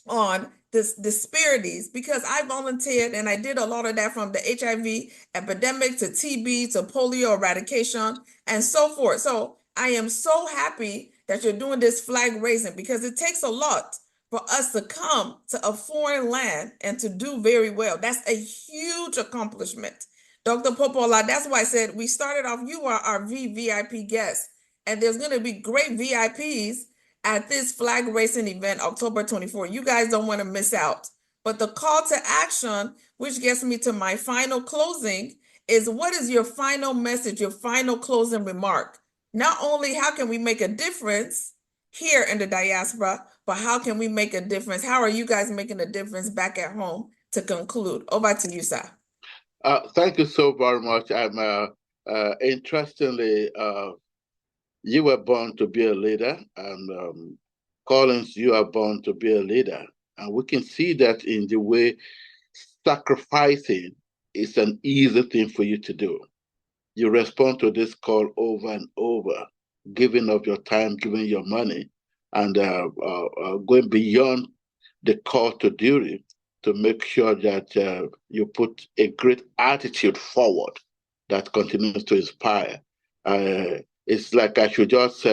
on this disparities because I volunteered and I did a lot of that, from the HIV epidemic to TB to polio eradication and so forth. So I am so happy that you're doing this flag raising because it takes a lot for us to come to a foreign land and to do very well. That's a huge accomplishment. Dr. Popoola, that's why I said we started off, you are our VIP guest, and there's going to be great VIPs at this flag racing event, October 24th. You guys don't want to miss out. But the call to action, which gets me to my final closing, is what is your final message, your final closing remark? Not only how can we make a difference here in the diaspora, but how can we make a difference? How are you guys making a difference back at home to conclude? Over to you, sir. Thank you so very much. Interestingly, you were born to be a leader, and Collins, you are born to be a leader. And we can see that in the way sacrificing is an easy thing for you to do. You respond to this call over and over, giving of your time, giving your money, and going beyond the call to duty to make sure that you put a great attitude forward that continues to inspire. It's like I should just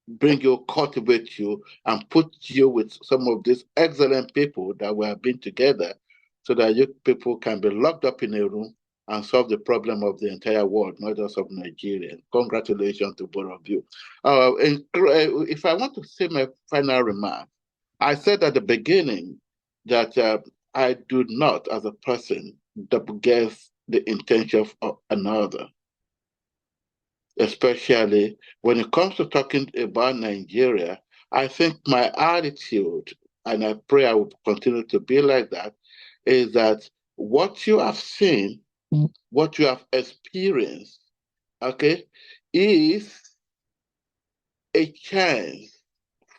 bring you, cultivate you, and put you with some of these excellent people that we have been together so that you people can be locked up in a room and solve the problem of the entire world, not just of Nigeria. Congratulations to both of you. If I want to say my final remark, I said at the beginning that I do not, as a person, guess the intention of another, especially when it comes to talking about Nigeria. I think my attitude, and I pray I will continue to be like that, is that what you have seen, what you have experienced, okay, is a chance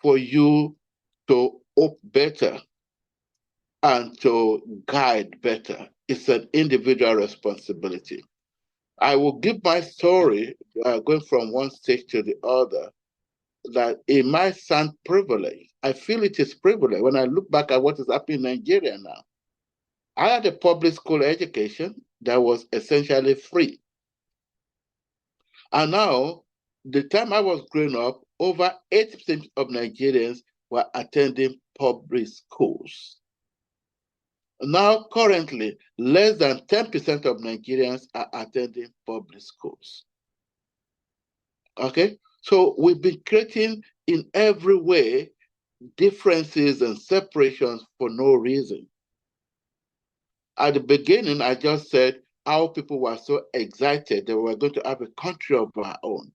for you to hope better and to guide better. It's an individual responsibility. I will give my story going from one state to the other, that it might sound privileged. I feel it is privilege when I look back at what is happening in Nigeria now. I had a public school education that was essentially free. And now, the time I was growing up, over 80% of Nigerians were attending public schools. Now, currently, less than 10% of Nigerians are attending public schools. Okay? So we've been creating in every way differences and separations for no reason. At the beginning, I just said how people were so excited that we were going to have a country of our own.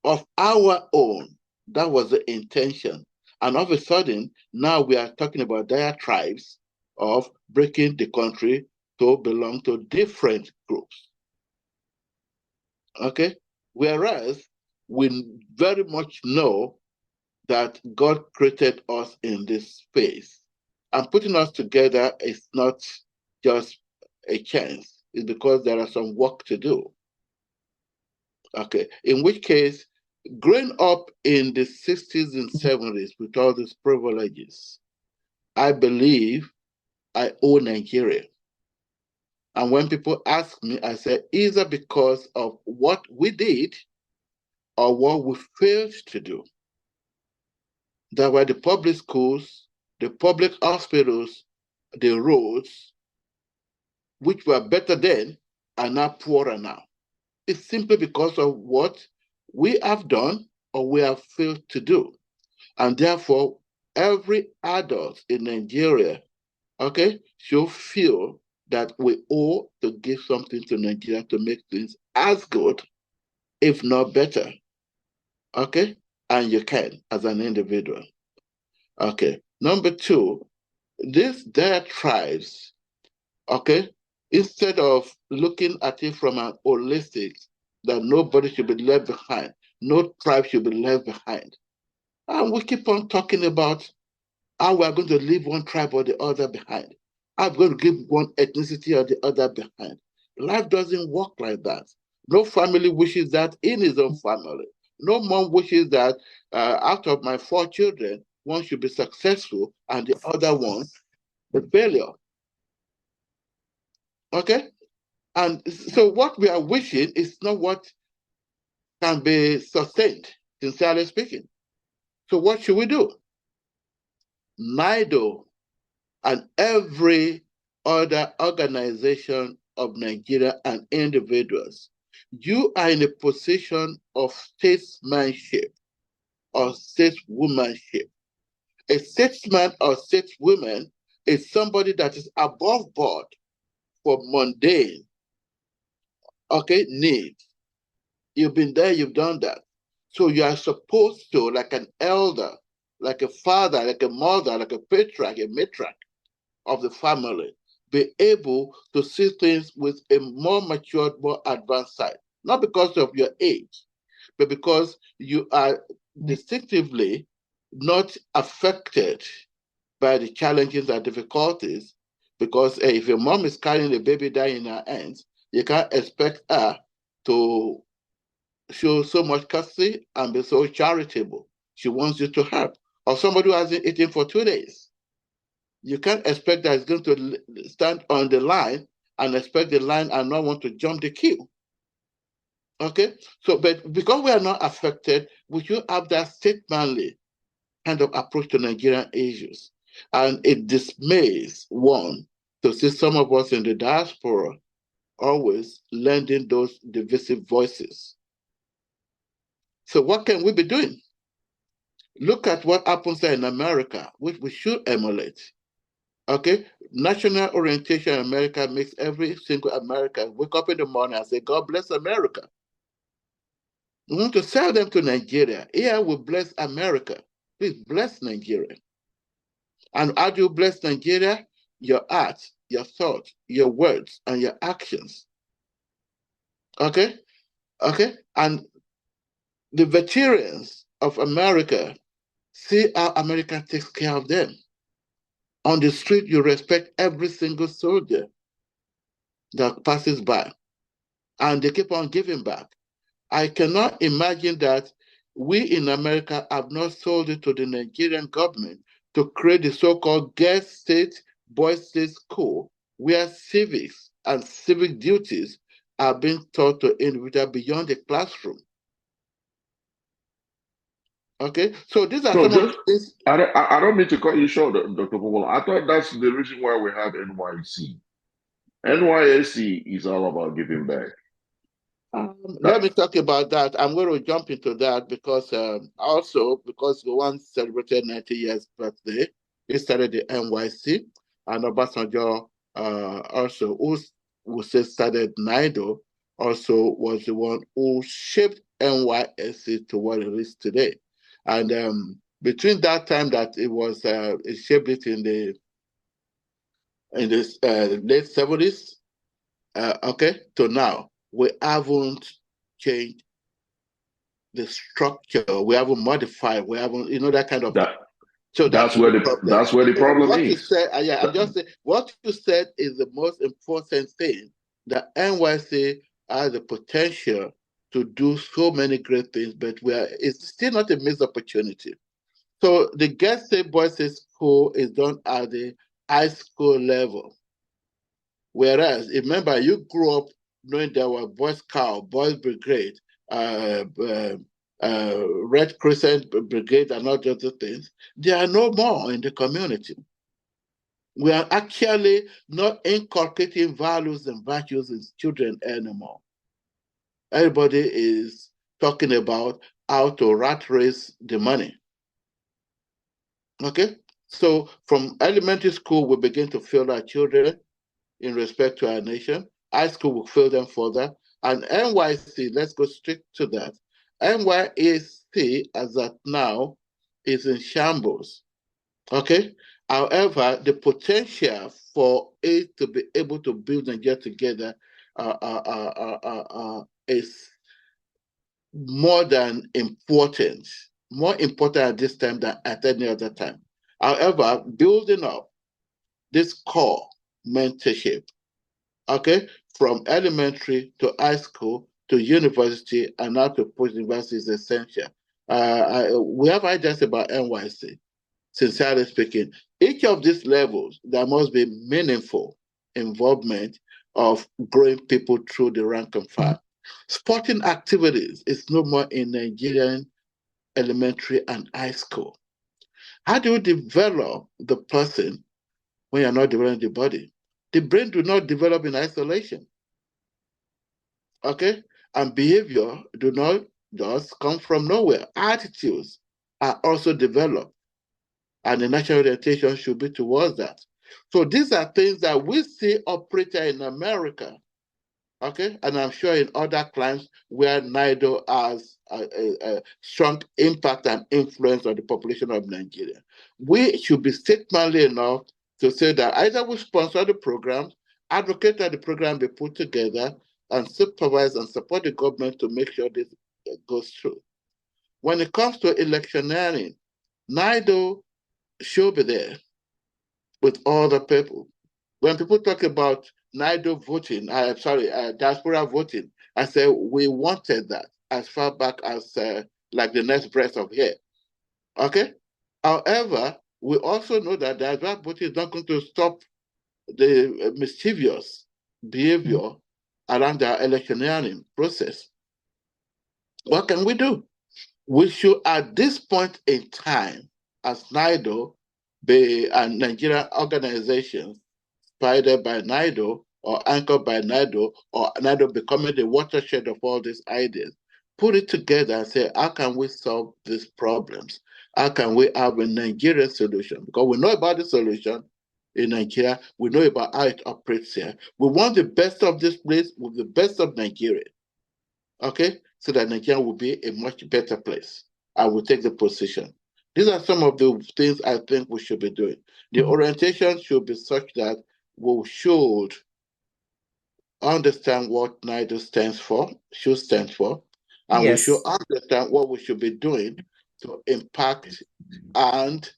Of our own. That was the intention. And all of a sudden, now we are talking about diatribes of breaking the country to belong to different groups. Okay? Whereas we very much know that God created us in this space. And putting us together is not just a chance. It's because there are some work to do. Okay, in which case, growing up in the 60s and 70s with all these privileges, I believe I owe Nigeria. And when people ask me, I say, either because of what we did or what we failed to do. There were the public schools, the public hospitals, the roads, which were better then, are now poorer now. It's simply because of what we have done or we have failed to do. And therefore, every adult in Nigeria, okay, should feel that we owe to give something to Nigeria to make things as good, if not better. Okay? And you can as an individual. Okay. Number two, these diatribes, okay, instead of looking at it from an holistic, that nobody should be left behind, no tribe should be left behind. And we keep on talking about how we are going to leave one tribe or the other behind. I'm going to give one ethnicity or the other behind. Life doesn't work like that. No family wishes that in his own family. No mom wishes that out of my 4 children, one should be successful and the other one a failure. Okay? And so what we are wishing is not what can be sustained, sincerely speaking. So what should we do? NIDO and every other organization of Nigeria and individuals, you are in a position of statesmanship or stateswomanship. A statesman or stateswoman is somebody that is above board for mundane, okay, needs. You've been there, you've done that. So you are supposed to, like an elder, like a father, like a mother, like a patriarch, a matriarch of the family, be able to see things with a more matured, more advanced side. Not because of your age, but because you are distinctively not affected by the challenges and difficulties. Because if your mom is carrying a baby dying in her hands, you can't expect her to show so much courtesy and be so charitable. She wants you to help. Or somebody who hasn't eaten for 2 days. You can't expect that it's going to stand on the line and expect the line and not want to jump the queue. Okay? So, but because we are not affected, we should have that statesmanly kind of approach to Nigerian issues. And it dismays one to see some of us in the diaspora always lending those divisive voices. So what can we be doing? Look at what happens there in America, which we should emulate. Okay? National Orientation America makes every single American wake up in the morning and say, God bless America. We want to sell them to Nigeria. Here we bless America. Please bless Nigeria. And how do you bless Nigeria? Your art, your thought, your words, and your actions. Okay? Okay? And the veterans of America see how America takes care of them. On the street, you respect every single soldier that passes by, and they keep on giving back. I cannot imagine that we in America have not sold it to the Nigerian government to create the so-called girls' state, boys' state school, where civics and civic duties are being taught to individuals beyond the classroom. Okay, so these are some of the things. I don't mean to cut you short, Dr. Popoola. I thought that's the reason why we have NYC. NYSC is all about giving back. Let me talk about that. I'm going to jump into that because also because the one celebrated 90 years birthday, he started the NYC, and Obasanjo also, who started NIDO, also was the one who shaped NYSC to what it is today. And between that time that it shaped it in the late 70s, okay, to now, we haven't changed the structure. We haven't modified. We haven't, that kind of thing. So that's where the problem. That's where the problem what is. You said, I'm just saying, what you said is the most important thing. That NYC has the potential to do so many great things, but it's still not a missed opportunity. So the Girls State Boys State School is done at the high school level. Whereas, remember, you grew up knowing there were Boy Scout, Boys Brigade, Red Crescent Brigade, and all other things. There are no more in the community. We are actually not inculcating values and virtues in children anymore. Everybody is talking about how to rat race the money. Okay? So from elementary school, we begin to fail our children in respect to our nation. High school will fail them further. And NYC, let's go straight to that. NYC, as at now, is in shambles. Okay? However, the potential for it to be able to build and get together is more than important, more important at this time than at any other time. However, building up this core mentorship, okay, from elementary to high school to university and now to post-university is essential. We have ideas about NYC, sincerely speaking. Each of these levels, there must be meaningful involvement of growing people through the rank and file. Sporting activities is no more in Nigerian elementary and high school. How do you develop the person when you're not developing the body? The brain do not develop in isolation. Okay? And behavior do not just come from nowhere. Attitudes are also developed, and the natural orientation should be towards that. So these are things that we see operating in America, okay? And I'm sure in other climes where NIDO has a strong impact and influence on the population of Nigeria. We should be statemanly enough to say that either we sponsor the programs, advocate that the program be put together, and supervise and support the government to make sure this goes through. When it comes to electioneering, NIDO should be there with all the people. When people talk about NIDO voting, diaspora voting, I say we wanted that as far back as like the next breath of hair. Okay? However, we also know that diaspora voting is not going to stop the mischievous behavior around the electioneering process. What can we do? We should, at this point in time, as NIDO, and Nigerian organizations, guided by NIDO or anchored by NIDO, or NIDO becoming the watershed of all these ideas, put it together and say, how can we solve these problems? How can we have a Nigerian solution? Because we know about the solution in Nigeria, we know about how it operates here. We want the best of this place with the best of Nigeria, okay? So that Nigeria will be a much better place. I will take the position. These are some of the things I think we should be doing. The orientation should be such that we should understand what NIDO stands for, should stand for, and we should understand what we should be doing to impact and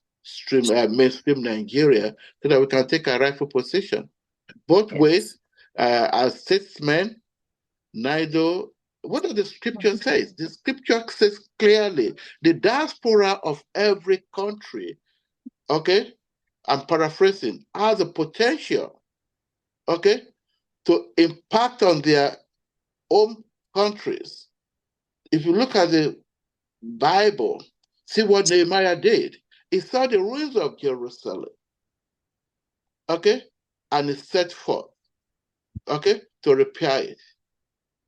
mainstream Nigeria so that we can take a rightful position. Both ways, as statesmen, NIDO, what does the scripture say? The scripture says clearly, the diaspora of every country, okay, I'm paraphrasing, has the potential, okay, to impact on their own countries. If you look at the Bible, see what Nehemiah did. He saw the ruins of Jerusalem, okay, and he set forth, okay, to repair it.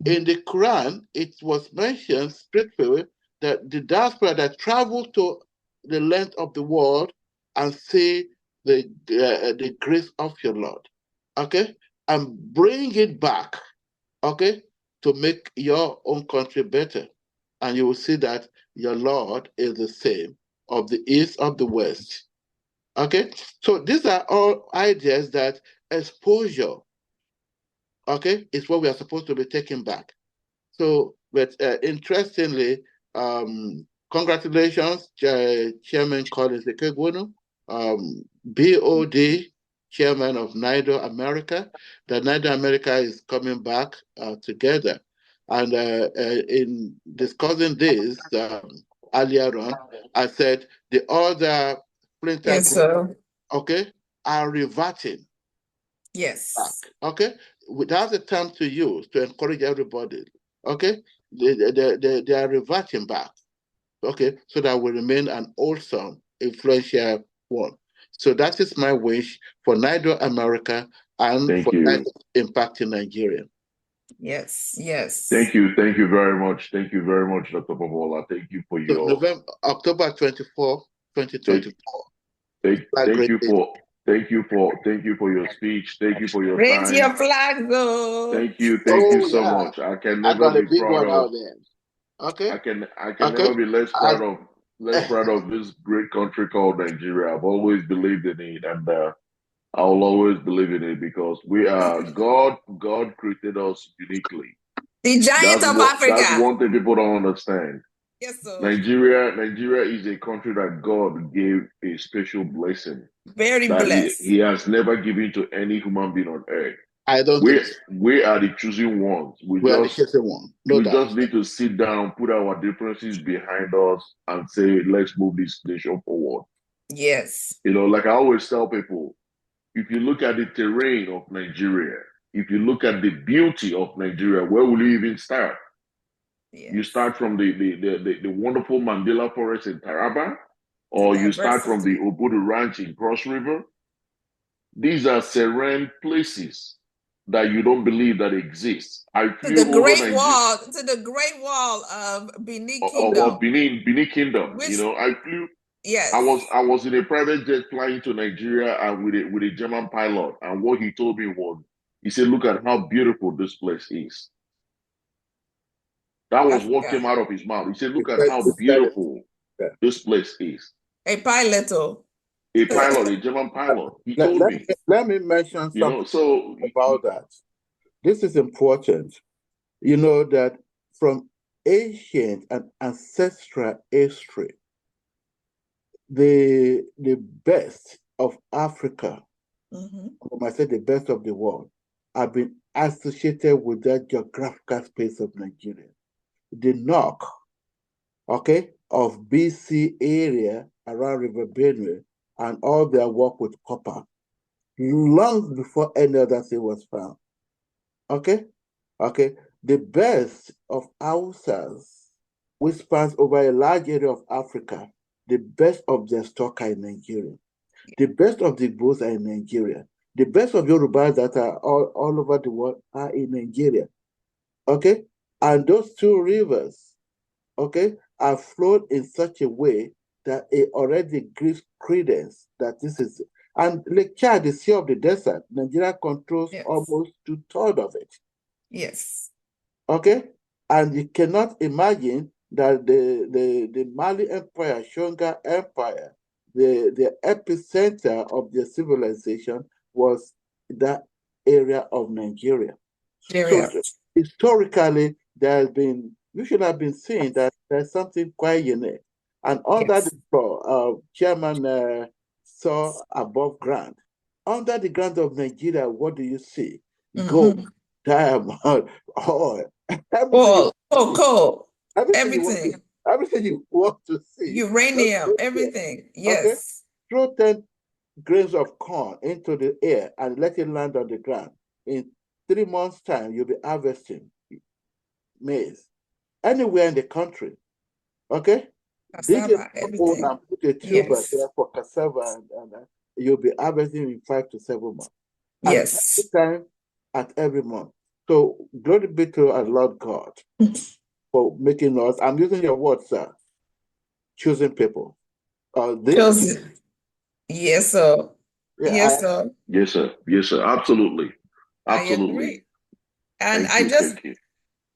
In the Quran, it was mentioned straightforward that the diaspora that traveled to the length of the world and see the grace of your Lord, okay, and bring it back, okay, to make your own country better. And you will see that your Lord is the same of the east, of the west. Okay, so these are all ideas that exposure, okay, is what we are supposed to be taking back. So, but interestingly, congratulations, Chairman Collins Ikegwuonu, BOD, Chairman of NIDO America. The NIDO America is coming back together. And in discussing this earlier on, I said the other splinter groups, okay, are reverting. Yes. Back, okay? That's the term to use to encourage everybody. Okay? They are reverting back. Okay? So that we remain an wholesome, influential one. So that is my wish for NIDO America and for NIDO impacting Nigeria. Yes, yes. Thank you very much. Thank you very much, Dr. Popoola. Thank you for your October 24, 2024. Thank you for your speech. Thank you for your Raise time. your flag, though. Thank you so much. I can never be proud of. Okay. I can never be less proud of this great country called Nigeria. I've always believed in it, and I will always believe in it because we are God created us uniquely. The giant of Africa. That's one thing people don't understand. Yes, sir. Nigeria is a country that God gave a special blessing. Very blessed. He has never given to any human being on earth. I don't think so. We are the chosen ones. We are the chosen ones. We just need to sit down, put our differences behind us, and say, let's move this nation forward. Yes. You know, like I always tell people, if you look at the terrain of Nigeria, if you look at the beauty of Nigeria, where will you even start? Yes. You start from the wonderful Mandela Forest in Taraba, or you start from the Obudu Ranch in Cross River. These are serene places that you don't believe that exist. I flew to the Great Wall of Benin Kingdom. Of Benin Kingdom. You know, I flew. Yes. I was in a private jet flying to Nigeria and with a German pilot, and what he told me was, he said, "Look at how beautiful this place is." That was what came out of his mouth. He said, "Look at how beautiful this place is." A pilot, a German pilot. He told me. Let me mention something about that. This is important. You know that from ancient and ancestral history, the best of Africa, I said the best of the world, have been associated with that geographical space of Nigeria. The knock, okay, of BC area around River Benue and all their work with copper, long before any other thing was found. Okay? Okay. The best of Hausas, which spans over a large area of Africa, the best of their stock are in Nigeria. The best of the Igbos are in Nigeria. The best of Yorubas that are all over the world are in Nigeria. Okay? And those two rivers, okay, are flowed in such a way that it already gives credence that this is. And Lake Chad, the Sea of the Desert, Nigeria controls almost 2/3 of it. Yes. Okay? And you cannot imagine that the Mali Empire, Shonga Empire, the epicenter of their civilization was that area of Nigeria. So historically, we should have been seeing that there's something quite unique. And under the chairman saw above ground. Under the ground of Nigeria, what do you see? Gold, diamond, oil, coal, everything. Everything you want to see. Uranium, everything. Yes. Okay. Throw 10 grains of corn into the air and let it land on the ground. In 3 months' time, you'll be harvesting maize anywhere in the country. Okay? Cassava, everything. And put a tuber there for cassava, and you'll be harvesting in 5 to 7 months. Yes. At every month. So glory be to our Lord God for making us. I'm using your words, sir. Choosing people. Choosing. Yes, sir. Yeah, yes, sir. Yes, sir. Yes, sir. Absolutely. Absolutely. I agree. And I just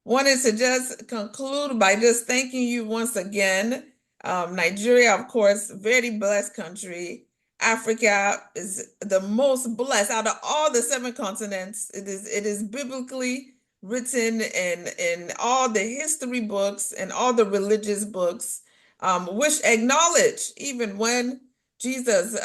wanted to just conclude by just thanking you once again. Nigeria, of course, very blessed country. Africa is the most blessed out of all the 7 continents. It is biblically written in all the history books and all the religious books, which acknowledge even when Jesus,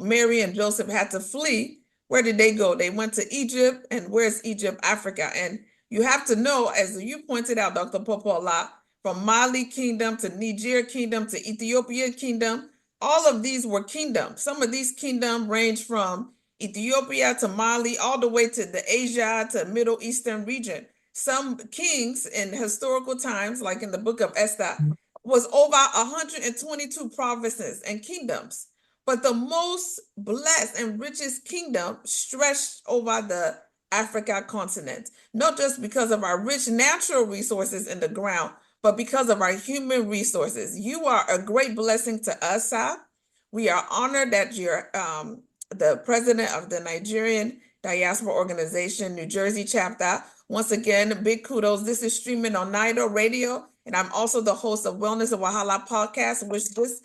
Mary and Joseph had to flee. Where did they go? They went to Egypt. And where's Egypt? Africa. And you have to know, as you pointed out, Dr. Popoola, from Mali Kingdom to Niger Kingdom to Ethiopia Kingdom, all of these were kingdoms. Some of these kingdoms range from Ethiopia to Mali, all the way to the Asia to Middle Eastern region. Some kings in historical times, like in the book of Esther, was over 122 provinces and kingdoms. But the most blessed and richest kingdom stretched over the Africa continent, not just because of our rich natural resources in the ground, but because of our human resources. You are a great blessing to us, sir. We are honored that you're the president of the Nigerian Diaspora Organization, New Jersey chapter. Once again, big kudos. This is streaming on NIDO Radio, and I'm also the host of Wellness and Wahala podcast, which this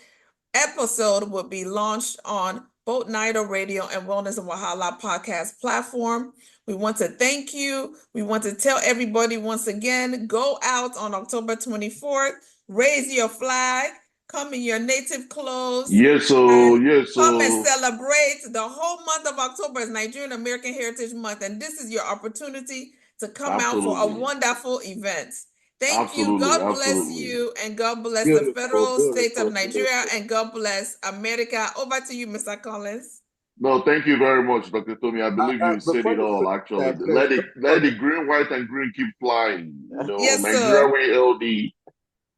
episode will be launched on both NIDO Radio and Wellness and Wahala podcast platform. We want to thank you. We want to tell everybody once again, go out on October 24th, raise your flag, come in your native clothes. Yes, so yes, so come and celebrate. The whole month of October is Nigerian American Heritage Month, and this is your opportunity to come out for a wonderful event. Thank you. God bless you, and God bless the federal state of Nigeria, and God bless America. Over to you, Mr. Collins. No, thank you very much, Dr. Tomi. I believe you said it all, actually. Let the green, white, and green keep flying. Yes, Nigeria,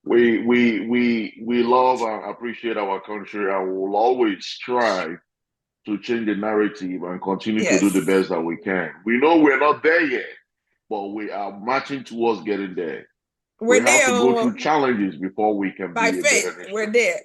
we love and appreciate our country, and we will always strive to change the narrative and continue to do the best that we can. We know we're not there yet, but we are marching towards getting there. We have to go through challenges before we can by be faith. A better nation. We're there.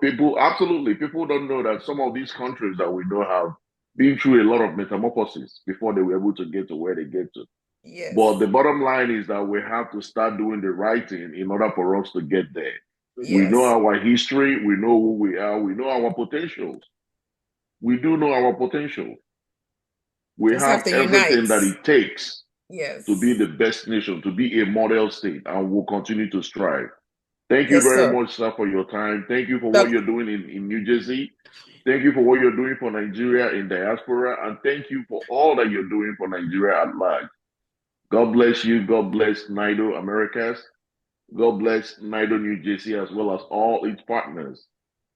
People absolutely. People don't know that some of these countries that we know have been through a lot of metamorphosis before they were able to get to where they get to. Yes. But the bottom line is that we have to start doing the right thing in order for us to get there. Yes. We know our history. We know who we are. We know our potentials. We do know our potential. We have everything that it takes to be the best nation, to be a model state, and we'll continue to strive. Thank you very much, sir, for your time. Thank you for what you're doing in New Jersey. Thank you for what you're doing for Nigeria in diaspora. And thank you for all that you're doing for Nigeria at large. God bless you. God bless NIDO Americas. God bless NIDO New Jersey, as well as all its partners.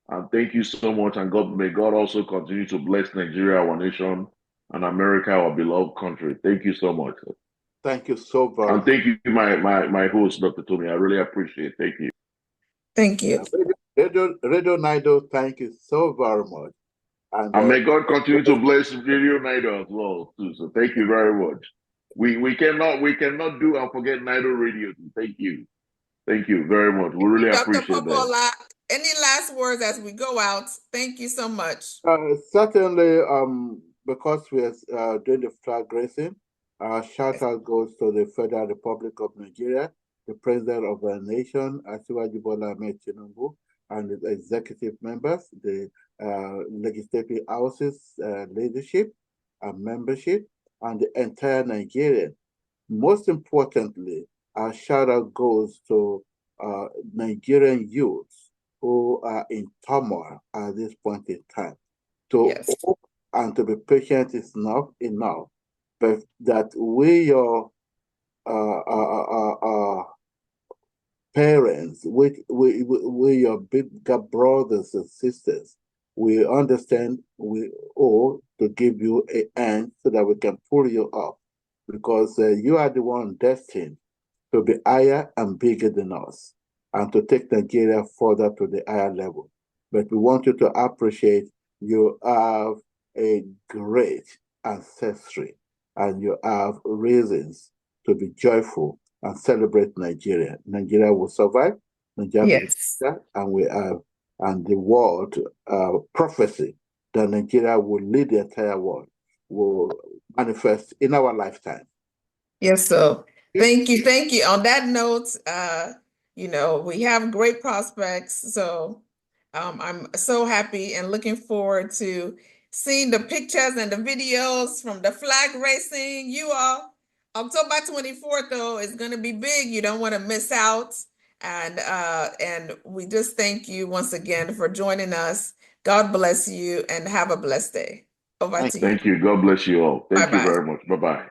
And thank you so much. And may God also continue to bless Nigeria, our nation, and America, our beloved country. Thank you so much. Thank you so very much. And thank you, my host, Dr. Tomi. I really appreciate it. Thank you. Thank you. Radio NIDO, thank you so very much. And may God continue to bless Radio NIDO as well, too. So thank you very much. We cannot do and forget NIDO Radio. Thank you. Thank you very much. We really appreciate that. Any last words as we go out? Thank you so much. Certainly, because we are doing the flag raising, our shout out goes to the Federal Republic of Nigeria, the President of our nation, Asiwaju Bola Ahmed Tinubu, and the executive members, the legislative houses, leadership and membership, and the entire Nigerian. Most importantly, our shout out goes to Nigerian youths who are in turmoil at this point in time. To hope and to be patient is not enough, but that we, your parents, we your bigger brothers and sisters, we understand we owe to give you a hand so that we can pull you up, because you are the one destined to be higher and bigger than us and to take Nigeria further to the higher level. But we want you to appreciate you have a great ancestry and you have reasons to be joyful and celebrate Nigeria. Nigeria will survive, Nigeria will survive, and we have, and the world prophecy that Nigeria will lead the entire world will manifest in our lifetime. Yes, so thank you. Thank you. On that note, you know, we have great prospects. So I'm so happy and looking forward to seeing the pictures and the videos from the flag racing. You all, October 24th, though, is going to be big. You don't want to miss out. And we just thank you once again for joining us. God bless you and have a blessed day. Over to you. Thank you. God bless you all. Thank you very much. Bye-bye.